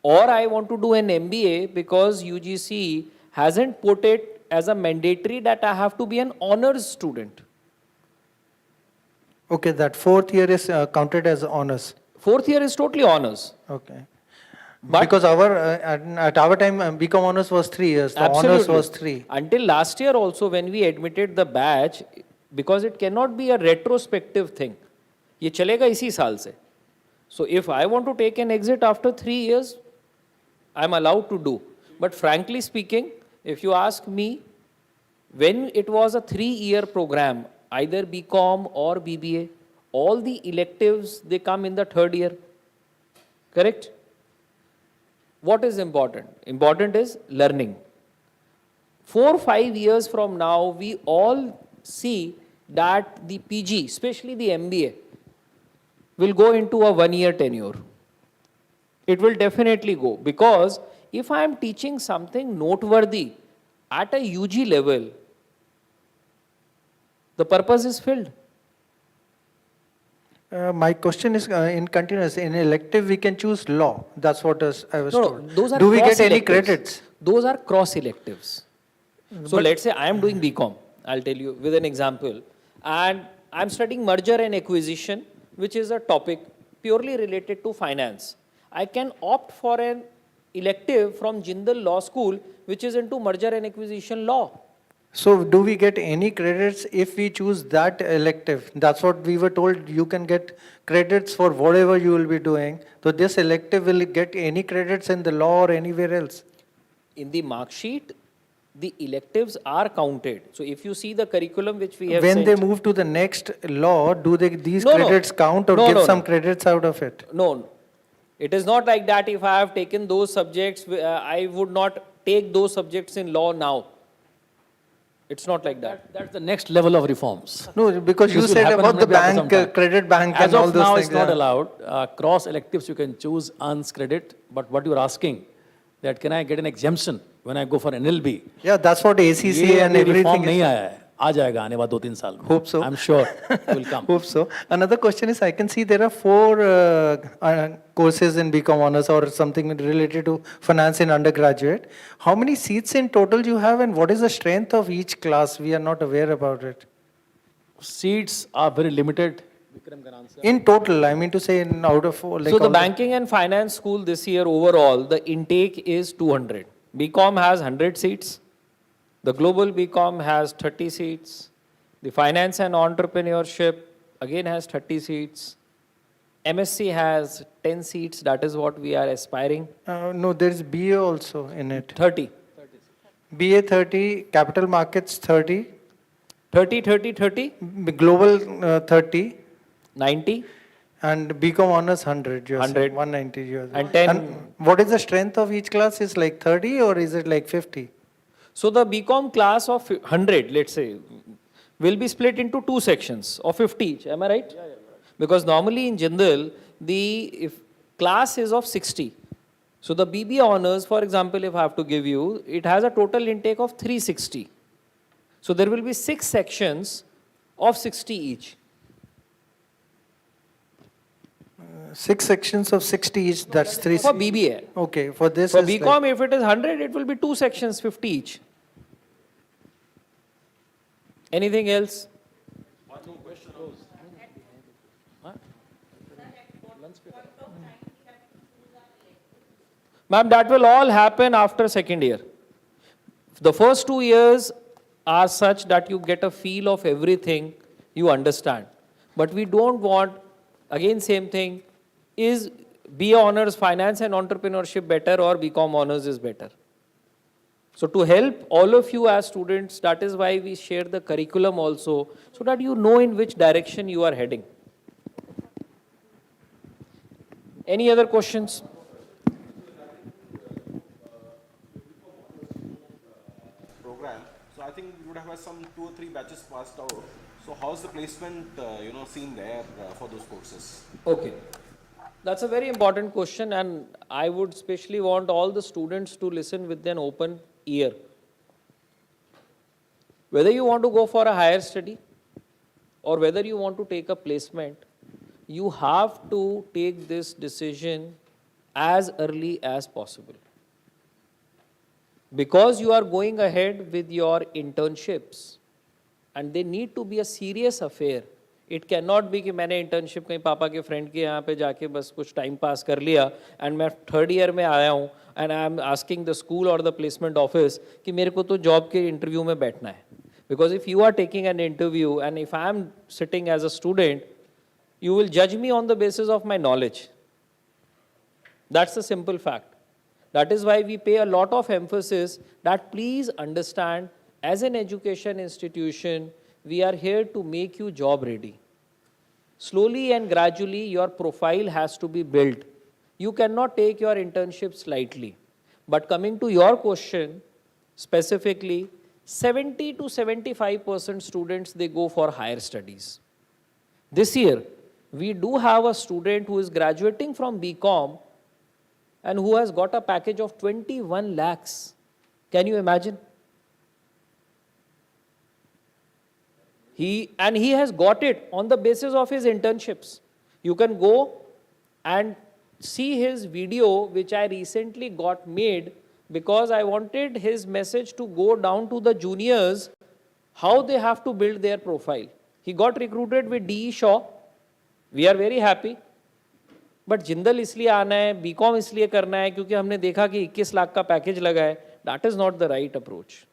or I want to do an MBA because UGC hasn't put it as a mandatory that I have to be an honors student. Okay, that 4th year is counted as honors. 4th year is totally honors. Okay. But because at our time, BCom honors was 3 years. The honors was 3. Until last year also, when we admitted the batch, because it cannot be a retrospective thing. ये चलेगा इसी साल से. So if I want to take an exit after 3 years, I'm allowed to do. But frankly speaking, if you ask me, when it was a 3-year program, either BCom or BBA, all the electives, they come in the 3rd year. Correct? What is important? Important is learning. 4 or 5 years from now, we all see that the PG, especially the MBA, will go into a 1-year tenure. It will definitely go, because if I am teaching something noteworthy at a UG level, the purpose is filled. My question is in continuous. In elective, we can choose law. That's what I was No, told. those are Do we get cross any electives. credits? Those are cross electives. So But- let's say I am doing BCom, I'll tell you with an example, and I'm studying merger and acquisition, which is a topic purely related to finance. I can opt for an elective from Jindal Law School, which is into merger and acquisition law. So do we get any credits if we choose that elective? That's what we were told, you can get credits for whatever you will be doing. So this elective will get any credits in the law or anywhere else? In the mark sheet, the electives are counted. So if you see the curriculum which we have When they sent- move to the next law, do these No, no. credits count or No, give no, some no. credits out of it? No, it is not like that. If I have taken those subjects, I would not take those subjects in law now. It's not like that. That's the next level of reforms. No, because you This will said happen about the maybe after some bank, time. credit bank As and all of those now, things. it's not yeah. allowed. Cross electives you can choose, earns credit. But what you're asking, that can I get an exemption when I go for NLB? Yeah, that's what ACC ये and अभी everything reform is. नहीं आया है. आ जाएगा आने वाले 2-3 साल में. Hope so. I'm sure it will come. Hope so. Another question is, I can see there are 4 courses in BCom honors or something related to finance in undergraduate. How many seats in total you have, and what is the strength of each class? We are not aware about it. Seats are very limited. Vikram can answer. In total, I mean to say in out of like So the all banking and finance school this year overall, the intake is 200. BCom has 100 seats. The global BCom has 30 seats. The finance and entrepreneurship again has 30 seats. MSc has 10 seats. That is what we are aspiring. No, there is BA also in it. 30. BA 30, capital markets 30, 30, 30, 30, global 30, 90. and BCom honors 100. You're 100. saying, 190. You're saying. And 10. And what is the strength of each class? Is like 30 or is it like 50? So the BCom class of 100, let's say, will be split into 2 sections of 50 each. Am I right? Yeah, because normally in Jindal, the class is of 60. So the BBA honors, for example, if I have to give you, it has a total intake of 360. So there will be 6 sections of 60 each. 6 sections of 60 each, that's 3. For BBA. Okay, for this For is like- BCom, if it is 100, it will be 2 sections, 50 each. Anything else? Ma'am, that will all happen after second year. The first 2 years are such that you get a feel of everything, you understand. But we don't want, again same thing, is BA honors finance and entrepreneurship better or BCom honors is better? So to help all of you as students, that is why we share the curriculum also, so that you know in which direction you are heading. Any other questions? Program. So I think you would have some 2 or 3 batches passed out. So how's the placement, seen there for those courses? Okay. That's a very important question, and I would especially want all the students to listen with an open ear. Whether you want to go for a higher study or whether you want to take a placement, you have to take this decision as early as possible. Because you are going ahead with your internships, and they need to be a serious affair. It cannot be कि मैंने internship कहीं पापा के friend के यहाँ पे जाके बस कुछ time pass कर लिया and मैं third year में आया हूँ and I am asking the school or the placement office कि मेरे को तो job के interview में बैठना है. Because if you are taking an interview and if I am sitting as a student, you will judge me on the basis of my knowledge. That's the simple fact. That is why we pay a lot of emphasis that please understand, as an education institution, we are here to make you job ready. Slowly and gradually, your profile has to be built. you cannot take your internships lightly. But coming to your question, specifically, 70 to 75% students, they go for higher studies. This year, we do have a student who is graduating from BCom and who has got a package of 21 lakhs. Can you imagine? He has got it on the basis of his internships. You can go and see his video, which I recently got made because I wanted his message to go down to the juniors, how they have to build their profile. He got recruited with DE Shaw. We are very happy. But Jindal इसलिए आना है, BCom इसलिए करना है क्योंकि हमने देखा कि 21 लाख का पैकेज लगा है. That is not the right approach.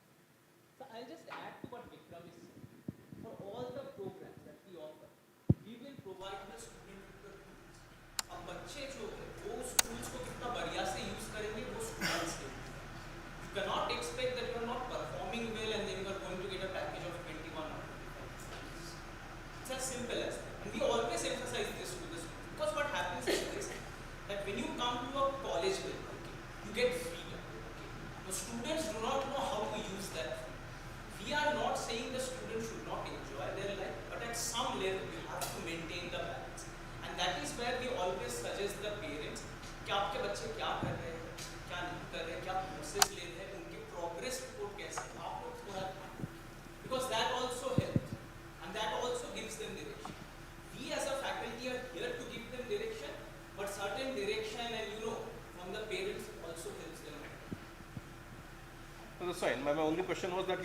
That's fine. My only question was that,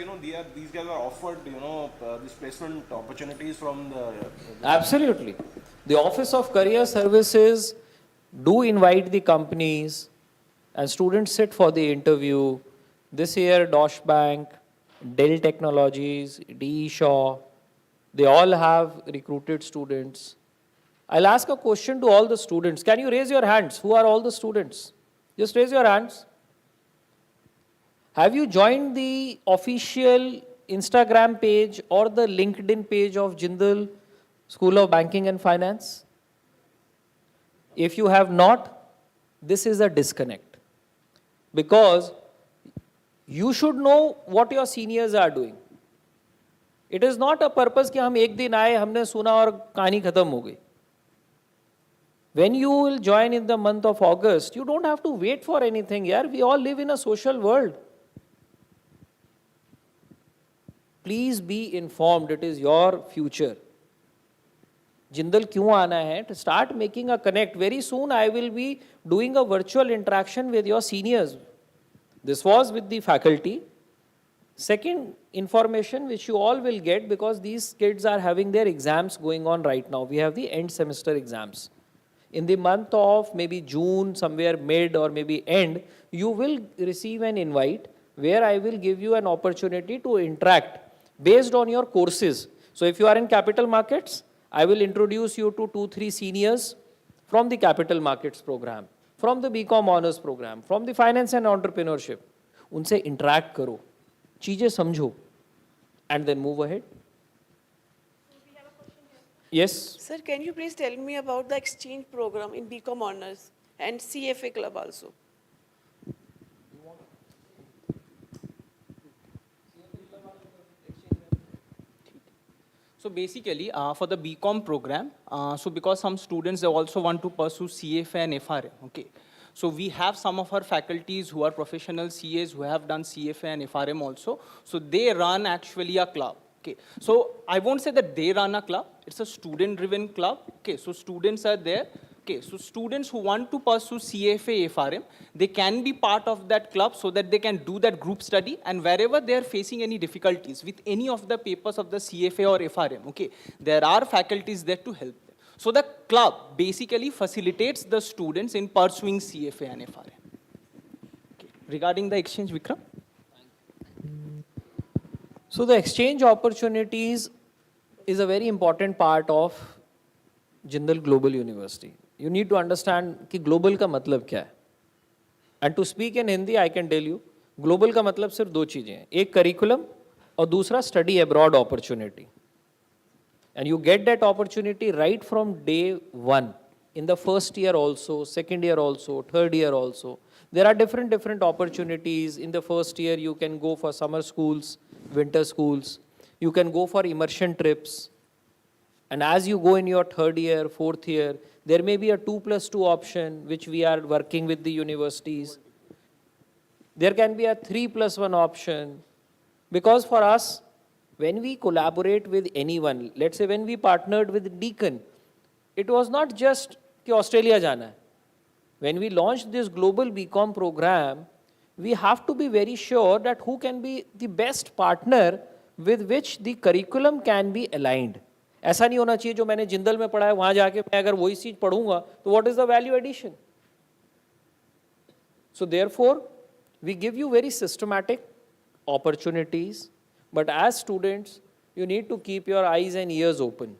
these guys are offered, these placement opportunities from the... Absolutely. The Office of Career Services do invite the companies and students sit for the interview. This year, Deutsche Bank, Dell Technologies, DE Shaw, they all have recruited students. I'll ask a question to all the students. Can you raise your hands? Who are all the students? Just raise your hands. Have you joined the official Instagram page or the LinkedIn page of Jindal School of Banking and Finance? If you have not, this is a disconnect. Because you should know what your seniors are doing. It is not a purpose कि हम एक दिन आए, हमने सुना और कहानी खत्म हो गई. When you will join in the month of August, you don't have to wait for anything. Yaar, we all live in a social world. Please be informed, it is your future. Jindal क्यों आना है? To start making a connect. Very soon I will be doing a virtual interaction with your seniors. This was with the faculty. Second information which you all will get, because these kids are having their exams going on right now. We have the end semester exams. In the month of maybe June, somewhere mid or maybe end, you will receive an invite where I will give you an opportunity to interact based on your courses. So if you are in capital markets, I will introduce you to 2-3 seniors from the capital markets program, from the BCom honors program, from the finance and entrepreneurship. उनसे interact करो, चीजें समझो, and then move ahead. Yes. Sir, can you please tell me about the exchange program in BCom honors and CFA club also? So basically, for the BCom program, so because some students, they also want to pursue CFA and FRM, okay. So we have some of our faculties who are professional CAs who have done CFA and FRM also. So they run actually a club, okay. So I won't say that they run a club, it's a student-driven club, okay. So students are there. Okay, so students who want to pursue CFA, FRM, they can be part of that club so that they can do that group study, and wherever they are facing any difficulties with any of the papers of the CFA or FRM, okay, there are faculties there to help them. So the club basically facilitates the students in pursuing CFA and FRM. Okay. Regarding the exchange, Vikram? So the exchange opportunities is a very important part of Jindal Global University. You need to understand कि global का मतलब क्या है. And to speak in Hindi, I can tell you, global का मतलब सिर्फ दो चीजें हैं. एक curriculum और दूसरा study abroad opportunity. And you get that opportunity right from day one. in the first year also, second year also, third year also. There are different opportunities. In the first year, you can go for summer schools, winter schools. You can go for immersion trips. And as you go in your third year, fourth year, there may be a 2+2 option, which we are working with the universities. There can be a 3+1 option. Because for us, when we collaborate with anyone, let's say when we partnered with Deakin, it was not just कि Australia जाना है. When we launched this global BCom program, we have to be very sure that who can be the best partner with which the curriculum can be aligned. ऐसा नहीं होना चाहिए जो मैंने जिंदल में पढ़ा है वहाँ जाके मैं अगर वही चीज पढ़ूंगा तो what is the value addition? So therefore, we give you very systematic opportunities, but as students, you need to keep your eyes and ears open,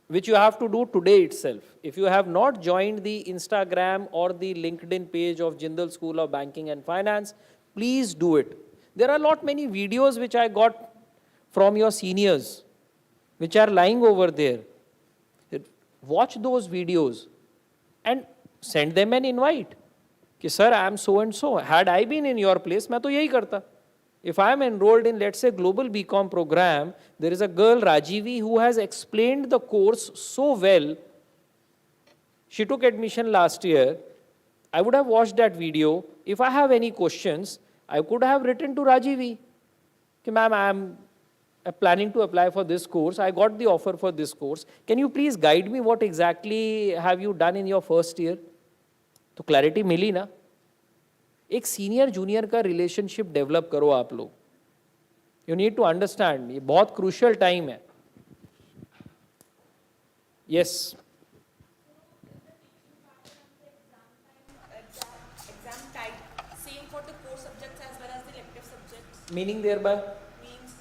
which you have to do today itself. If you have not joined the Instagram or the LinkedIn page of Jindal School of Banking and Finance, please do it. There are many videos which I got from your seniors, which are lying over there. Watch those videos and send them an invite. Ki, sir, I am so and so. Had I been in your place, मैं तो यही करता. If I am enrolled in, let's say, global BCom program, there is a girl, Rajivi, who has explained the course so well. She took admission last year. I would have watched that video. If I have any questions, I could have written to Rajivi. Ki, ma'am, I am planning to apply for this course. I got the offer for this course. Can you please guide me what exactly have you done in your first year? तो clarity मिली ना. एक senior junior का relationship develop करो आप लोग. You need to understand, ये बहुत crucial time है. Yes. Exam type, same for the core subjects as well as the elective subjects. Meaning thereby Means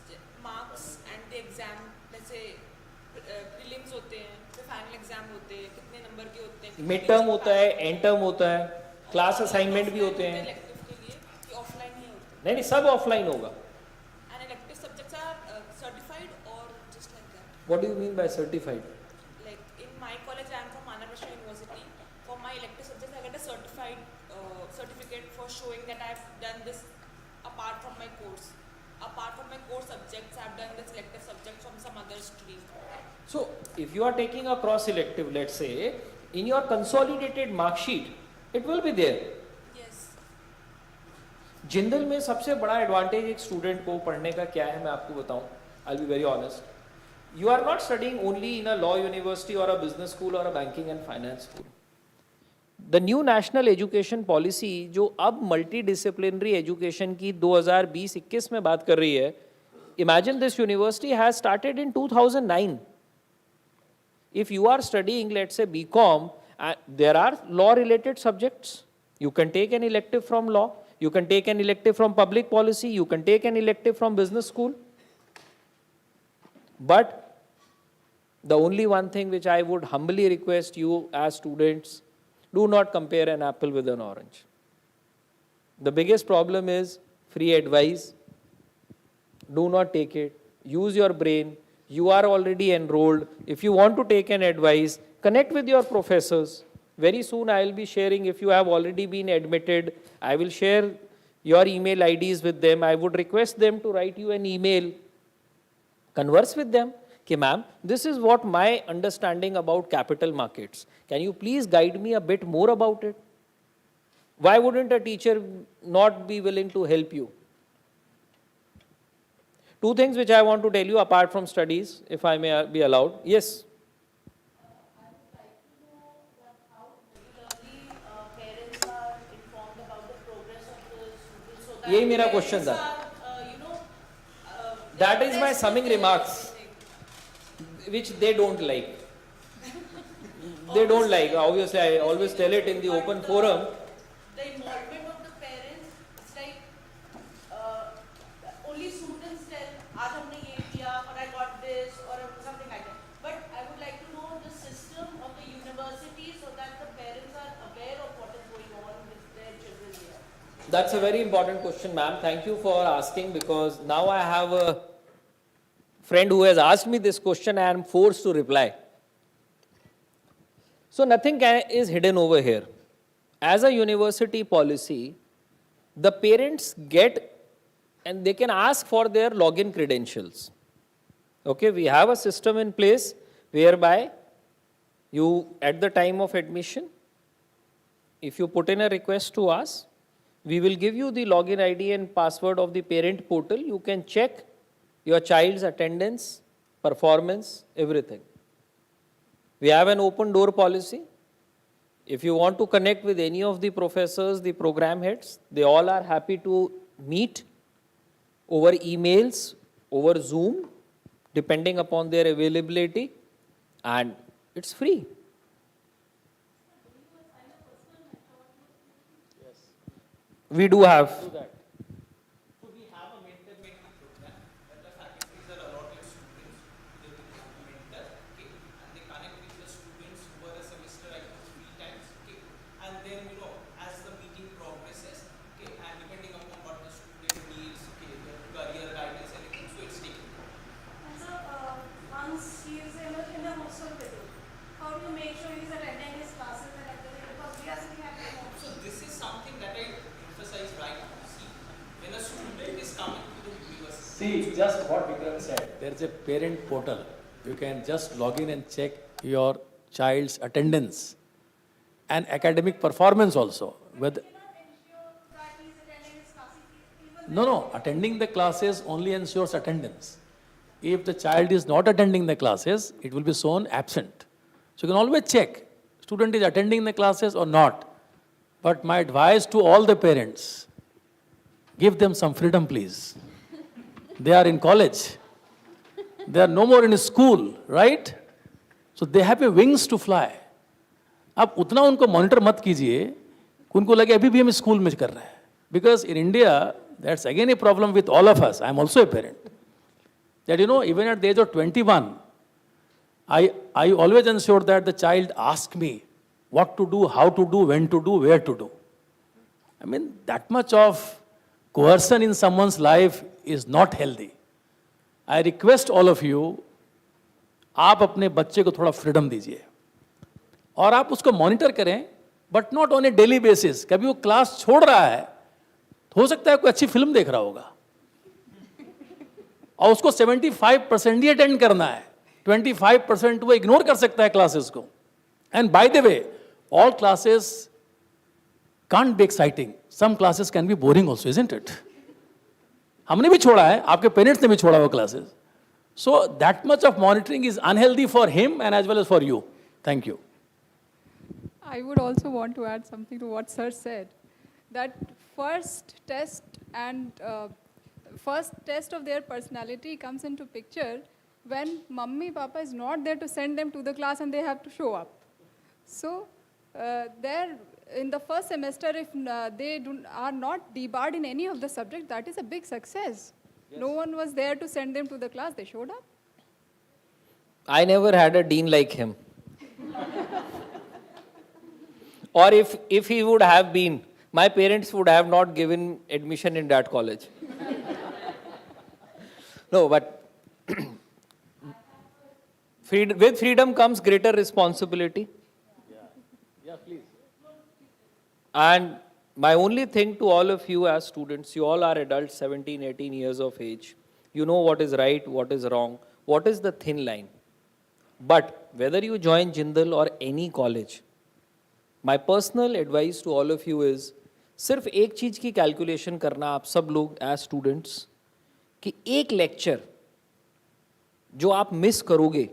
marks and the exam, let's say prelims होते हैं, फिर final exam होते हैं, कितने number के होते हैं. मिड टर्म होता है, एंड टर्म होता है, क्लास असाइनमेंट भी होते हैं. Elective के लिए कि offline ही होते हैं. नहीं, सब ऑफलाइन होगा. And elective subjects are certified or just like that? What do you mean by certified? Like in my college, I am from Maharashtra University. For my elective subjects, I get a certified certificate for showing that I have done this apart from my course. Apart from my core subjects, I have done this elective subject from some other stream. So, if you are taking a cross elective, let's say, in your consolidated mark sheet, it will be there. Yes. Jindal में सबसे बड़ा advantage एक student को पढ़ने का क्या है मैं आपको बताऊं. I'll be very honest. You are not studying only in a law university or a business school or a banking and finance school. The new national education policy जो अब multidisciplinary education की 2020-21 में बात कर रही है, imagine this university has started in 2009. If you are studying, let's say, BCom, there are law-related subjects. You can take an elective from law. You can take an elective from public policy. You can take an elective from business school. But the only one thing which I would humbly request you as students, do not compare an apple with an orange. The biggest problem is free advice. Do not take it. Use your brain. You are already enrolled. If you want to take an advice, connect with your professors. Very soon I will be sharing, if you have already been admitted, I will share your email IDs with them. I would request them to write you an email. Converse with them. Okay, ma'am, this is what my understanding about capital markets. Can you please guide me a bit more about it? Why wouldn't a teacher not be willing to help you? Two things which I want to tell you apart from studies, if I may be allowed. Yes. यही मेरा question था. That is my summing remarks, which they don't like. They don't like. Obviously, I always tell it in the open forum. The involvement of the parents, it's like only students tell, "Aaj humne ye kiya," or "I got this," or something like that. But I would like to know the system of the university so that the parents are aware of what is going on with their children here. That's a very important question, ma'am. Thank you for asking, because now I have a friend who has asked me this question and I am forced to reply. So nothing is hidden over here. As a university policy, the parents get and they can ask for their login credentials. Okay, we have a system in place whereby you, at the time of admission, if you put in a request to us, we will give you the login ID and password of the parent portal. You can check your child's attendance, performance, everything. We have an open door policy. If you want to connect with any of the professors, the program heads, they all are happy to meet over emails, over Zoom, depending upon their availability, and it's free. We do have. See, just what Vikram said, there is a parent portal. You can just log in and check your child's attendance and academic performance also. No, attending the classes only ensures attendance. If the child is not attending the classes, it will be shown absent. So you can always check, student is attending the classes or not. But my advice to all the parents, give them some freedom, please. They are in college. They are no more in school, right? So they have a wings to fly. आप उतना उनको monitor मत कीजिए, उनको लगे अभी भी हम स्कूल में कर रहे हैं. Because in India, that's again a problem with all of us. I am also a parent. That even at the age of 21, I always ensure that the child asks me what to do, how to do, when to do, where to do. I mean, that much of coercion in someone's life is not healthy. I request all of you, आप अपने बच्चे को थोड़ा freedom दीजिए और आप उसको monitor करें, but not on a daily basis. कभी वो class छोड़ रहा है, तो हो सकता है कोई अच्छी film देख रहा होगा और उसको 75% ही attend करना है, 25% वो ignore कर सकता है classes को. And by the way, all classes can't be exciting. Some classes can be boring also, isn't it? हमने भी छोड़ा है, आपके parents ने भी छोड़ा वो classes. So that much of monitoring is unhealthy for him and as well as for you. Thank you. I would also want to add something to what Sir said, that first test of their personality comes into picture when mummy, papa is not there to send them to the class and they have to show up. So there, in the first semester, if they are not debarred in any of the subjects, that is a big success. Yes. No one was there to send them to the class, they showed up. I never had a dean like him. Or if he would have been, my parents would have not given admission in that college. No, but with freedom comes greater responsibility. Yeah, please. And my only thing to all of you as students, you all are adults, 17, 18 years of age. You know what is right, what is wrong, what is the thin line. But whether you join Jindal or any college, my personal advice to all of you is, सिर्फ एक चीज़ की calculation करना आप सब लोग as students कि एक lecture जो आप मिस करोगे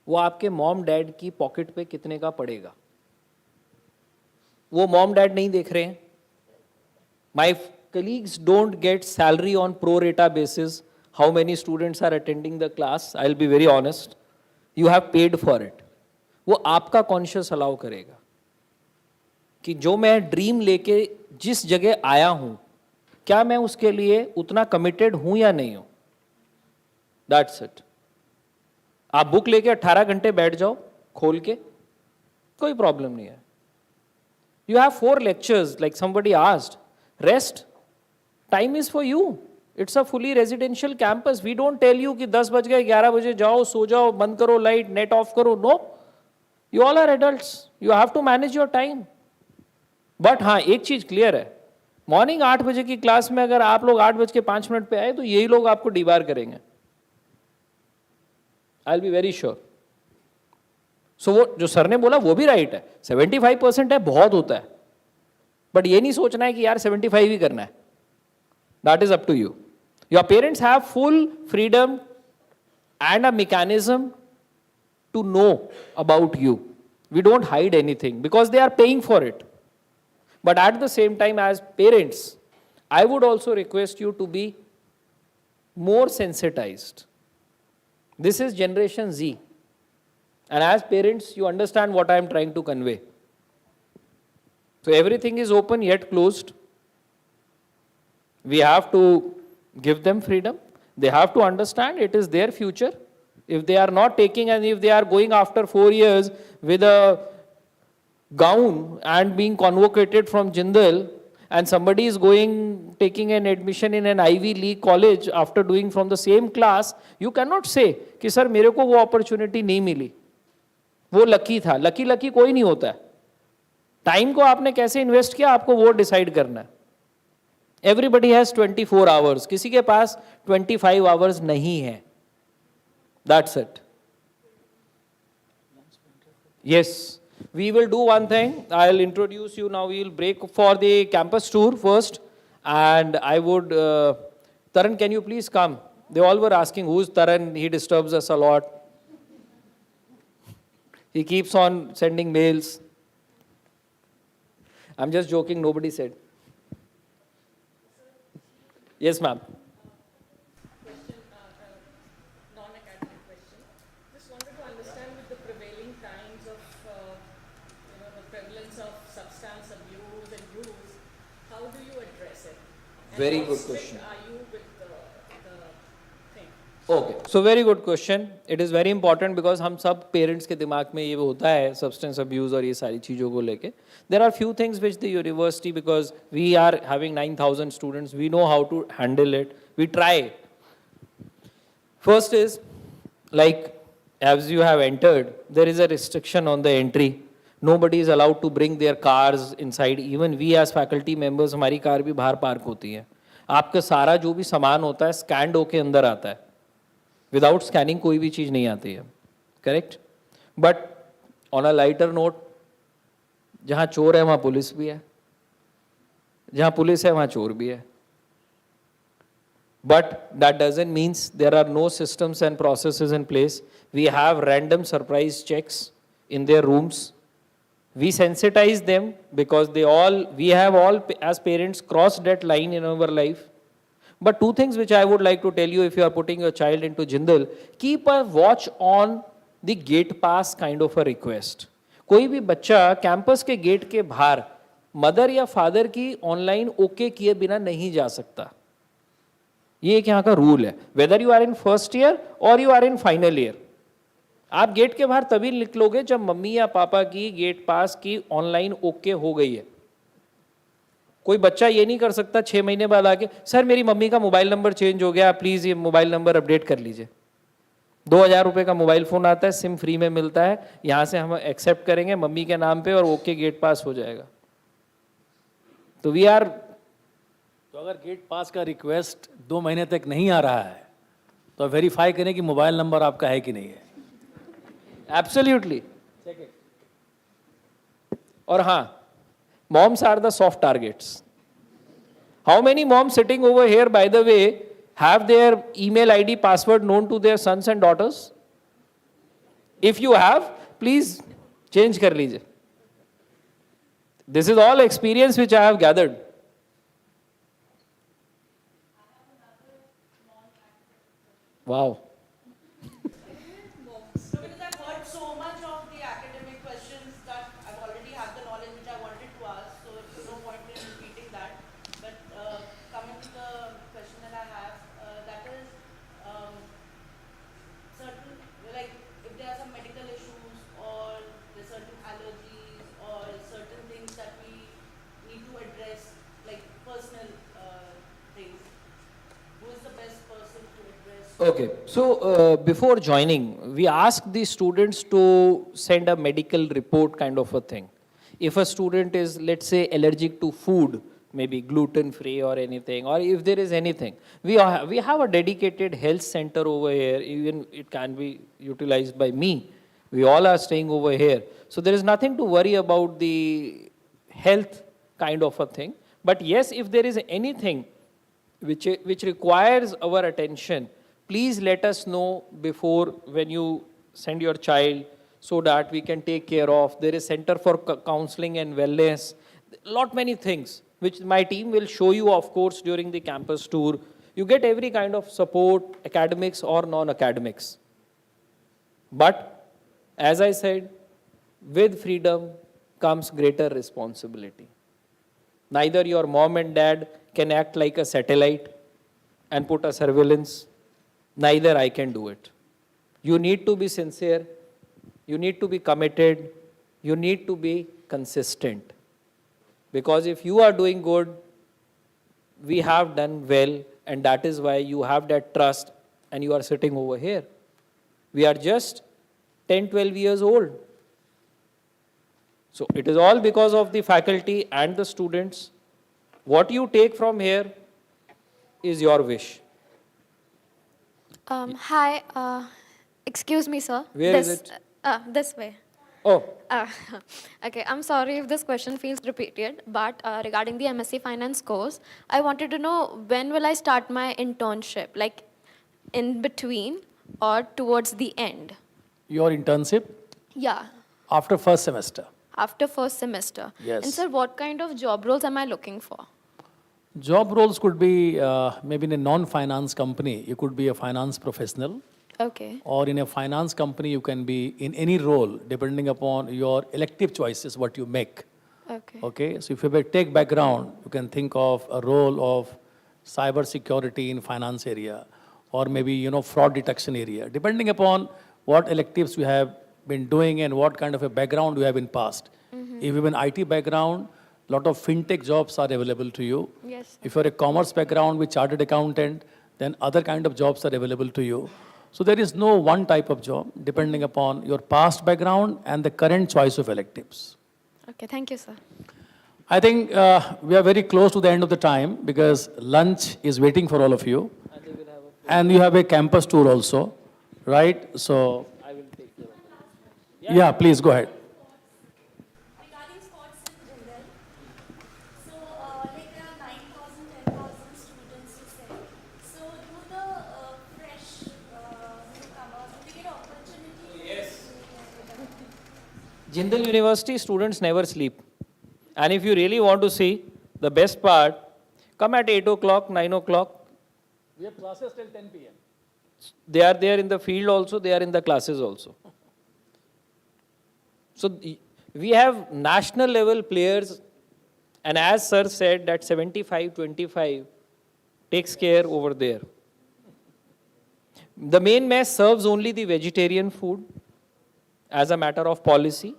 वो आपके मॉम डैड की पॉकेट पे कितने का पड़ेगा. वो मॉम डैड नहीं देख रहे हैं. माई colleagues don't get salary on pro rata basis how many students are attending the class. I'll be very honest. You have paid for it. वो आपका कॉन्शियस अलाउ करेगा कि जो मैं ड्रीम लेके जिस जगह आया हूं क्या मैं उसके लिए उतना कमिटेड हूं या नहीं हूं. That's it. आप बुक लेके 18 घंटे बैठ जाओ खोल के, कोई प्रॉब्लम नहीं है. You have 4 lectures, like somebody asked. Rest, time is for you. It's a fully residential campus. We don't tell you कि 10 बज गए 11 बजे जाओ, सो जाओ, बंद करो लाइट, नेट ऑफ करो. No. You all are adults. You have to manage your time. But हाँ एक चीज क्लियर है, मॉर्निंग 8 बजे की क्लास में अगर आप लोग 8:05 पे आए तो यही लोग आपको डिबार करेंगे. I will be very sure. So वो जो सर ने बोला वो भी राइट है. 75% है, बहुत होता है, बट ये नहीं सोचना है कि यार 75 ही करना है. That is up to you. Your parents have full freedom and a mechanism to know about you. We don't hide anything because they are paying for it. But at the same time, as parents, I would also request you to be more sensitized. This is Generation Z. And as parents, you understand what I am trying to convey. So everything is open yet closed. We have to give them freedom. They have to understand it is their future. If they are not taking and if they are going after 4 years with a gown and being convocated from Jindal and somebody is taking an admission in an Ivy League college after doing from the same class, you cannot say कि sir मेरे को वो opportunity नहीं मिली, वो lucky था. Lucky कोई नहीं होता है. Time को आपने कैसे invest किया आपको वो decide करना है. Everybody has 24 hours. किसी के पास 25 hours नहीं है. That's it. Yes. We will do one thing. I'll introduce you now. We will break for the campus tour first. And I would, Taran, can you please come? They all were asking, who's Taran? He disturbs us a lot. He keeps on sending mails. I'm just joking. Nobody said. Yes, ma'am. Non-academic question. Just wanted to understand with the prevailing times of, the prevalence of substance abuse and use, how do you address it? And Very how good strict question. are you with the thing? Okay, so very good question. It is very important because हम सब parents के दिमाग में ये होता है substance abuse और ये सारी चीज़ों को लेके. There are few things which the university, because we are having 9,000 students, we know how to handle it. We try. First is, like, as you have entered, there is a restriction on the entry. Nobody is allowed to bring their cars inside. Even we as faculty members, हमारी car भी बाहर park होती है. आपका सारा जो भी सामान होता है स्कैंड होके अंदर आता है. विदाउट स्कैनिंग कोई भी चीज़ नहीं आती है. Correct? But on a lighter note, जहाँ चोर है वहाँ पुलिस भी है, जहाँ पुलिस है वहाँ चोर भी है. But that doesn't mean there are no systems and processes in place. We have random surprise checks in their rooms. We sensitize them because we have all as parents crossed that line in our life. But two things which I would like to tell you if you are putting your child into Jindal, keep a watch on the gate pass kind of a request. कोई भी बच्चा campus के gate के बाहर mother या father की online okay किए बिना नहीं जा सकता. ये एक यहाँ का रूल है. Whether you are in first year और you are in final year, आप गेट के बाहर तभी निकलोगे जब मम्मी या पापा की गेट पास की ऑनलाइन ओके हो गई है. कोई बच्चा ये नहीं कर सकता 6 महीने बाद आके सर मेरी मम्मी का मोबाइल नंबर चेंज हो गया, प्लीज़ ये मोबाइल नंबर अपडेट कर लीजिए. 2,000 रुपये का मोबाइल फ़ोन आता है, सिम फ्री में मिलता है, यहाँ से हम एक्सेप्ट करेंगे मम्मी के नाम पे और ओके गेट पास हो जाएगा. तो वी आर, तो अगर गेट पास का रिक्वेस्ट 2 महीने तक नहीं आ रहा है तो वेरीफाई करें कि मोबाइल नंबर आपका है कि नहीं है. एब्सोल्युटली. और हाँ, moms are the soft targets. How many moms sitting over here, by the way, have their email ID password known to their sons and daughters? If you have, please change kar lijiye. This is all experience which I have gathered. Wow. Because I've heard so much of the academic questions that I've already had the knowledge which I wanted to ask, so there's no point in repeating that. But coming to the question that I have, that is certain, like if there are some medical issues or there's certain allergies or certain things that we need to address, like personal things, who is the best person to address? Okay, so before joining, we ask the students to send a medical report kind of a thing. If a student is, let's say, allergic to food, maybe gluten-free or anything, or if there is anything, we have a dedicated health center over here, even it can be utilized by me. We all are staying over here. So there is nothing to worry about the health kind of a thing. But yes, if there is anything which requires our attention, please let us know before when you send your child so that we can take care of. There is Center for Counseling and Wellness, lot many things which my team will show you, of course, during the campus tour. You get every kind of support, academics or non-academics. But as I said, with freedom comes greater responsibility. Neither your mom and dad can act like a satellite and put a surveillance. Neither I can do it. You need to be sincere. You need to be committed. You need to be consistent. Because if you are doing good, we have done well, and that is why you have that trust and you are sitting over here. We are just 10, 12 years old. So it is all because of the faculty and the students. What you take from here is your wish. Hi, excuse me, sir. Where is it? This way. Oh. Okay, I'm sorry if this question feels repeated, but regarding the MSc Finance course, I wanted to know when will I start my internship, like in between or towards the end? Your internship Yeah, after first semester. after first semester. Yes. And sir, what kind of job roles am I looking for? Job roles could be maybe in a non-finance company, you could be a finance professional. Okay. Or in a finance company, you can be in any role depending upon your elective choices, what you make. Okay. Okay, so if you have a tech background, you can think of a role of cyber security in finance area, or maybe, fraud detection area, depending upon what electives you have been doing and what kind of a background you have in past. If you have an IT background, a lot of fintech jobs are available to you. Yes. If you're a commerce background with chartered accountant, then other kind of jobs are available to you. So there is no one type of job, depending upon your past background and the current choice of electives. Okay, thank you, sir. I think we are very close to the end of the time because lunch is waiting for all of you. And you have a campus tour also, right? So, I will take care of it. yeah, please go ahead. Regarding sports in general, so like there are 9,000, 10,000 students you said. So do the fresh newcomers, do they get opportunity? Yes. Jindal University students never sleep. And if you really want to see the best part, come at 8 o'clock, 9 o'clock. We have classes till 10 p.m. They are there in the field also, they are in the classes also. So we have national level players, and as sir said that 75-25 takes care over there. The main mess serves only the vegetarian food as a matter of policy.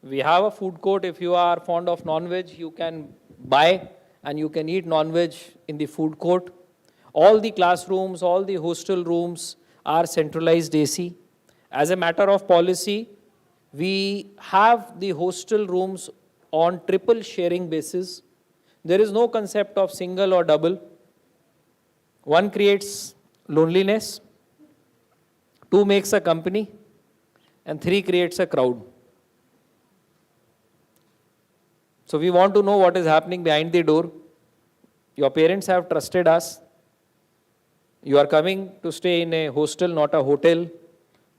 We have a food court. If you are fond of non-veg, you can buy and you can eat non-veg in the food court. All the classrooms, all the hostel rooms are centralized AC. As a matter of policy, we have the hostel rooms on triple sharing basis. There is no concept of single or double. One creates loneliness, two makes a company, and three creates a crowd. So we want to know what is happening behind the door. Your parents have trusted us. You are coming to stay in a hostel, not a hotel.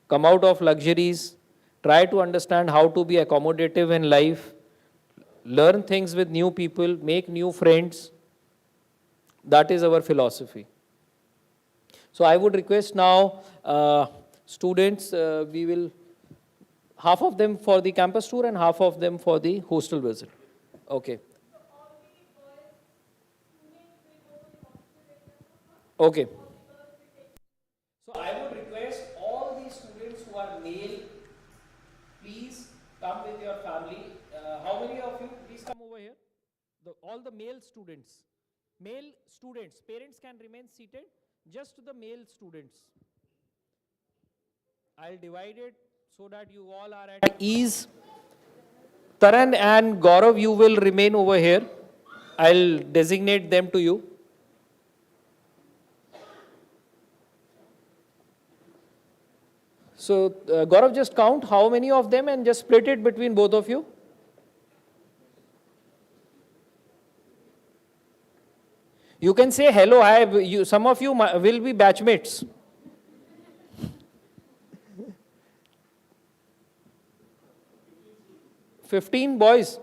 Come out of luxuries. Try to understand how to be accommodative in life. Learn things with new people. Make new friends. That is our philosophy. So I would request now students, we will, half of them for the campus tour and half of them for the hostel visit. Okay. Okay. So I would request all the students who are male, please come with your family. How many of you, please come over here. All the male students. Male students, parents can remain seated. Just the male students. I'll divide it so that you all are at ease. Taran and Gaurav, you will remain over here. I'll designate them to you. So, Gaurav, just count how many of them and just split it between both of you. You can say hello. Some of you will be batchmates. $15 boys.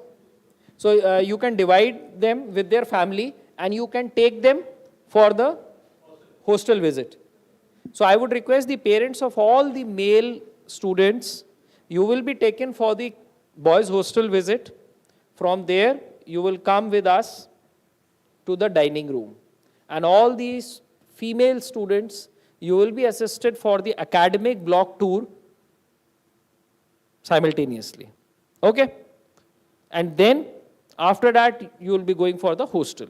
So you can divide them with their family and you can take them for the hostel visit. So I would request the parents of all the male students, you will be taken for the boys hostel visit. From there, you will come with us to the dining room. And all these female students, you will be assisted for the academic block tour simultaneously. Okay? And then, after that, you will be going for the hostel.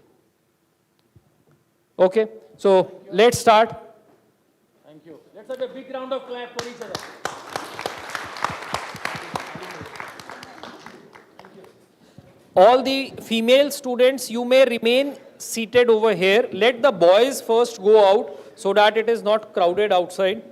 Okay? So, let's start. Thank you. Let's have a big round of clap for each other. All the female students, you may remain seated over here. Let the boys first go out so that it is not crowded outside.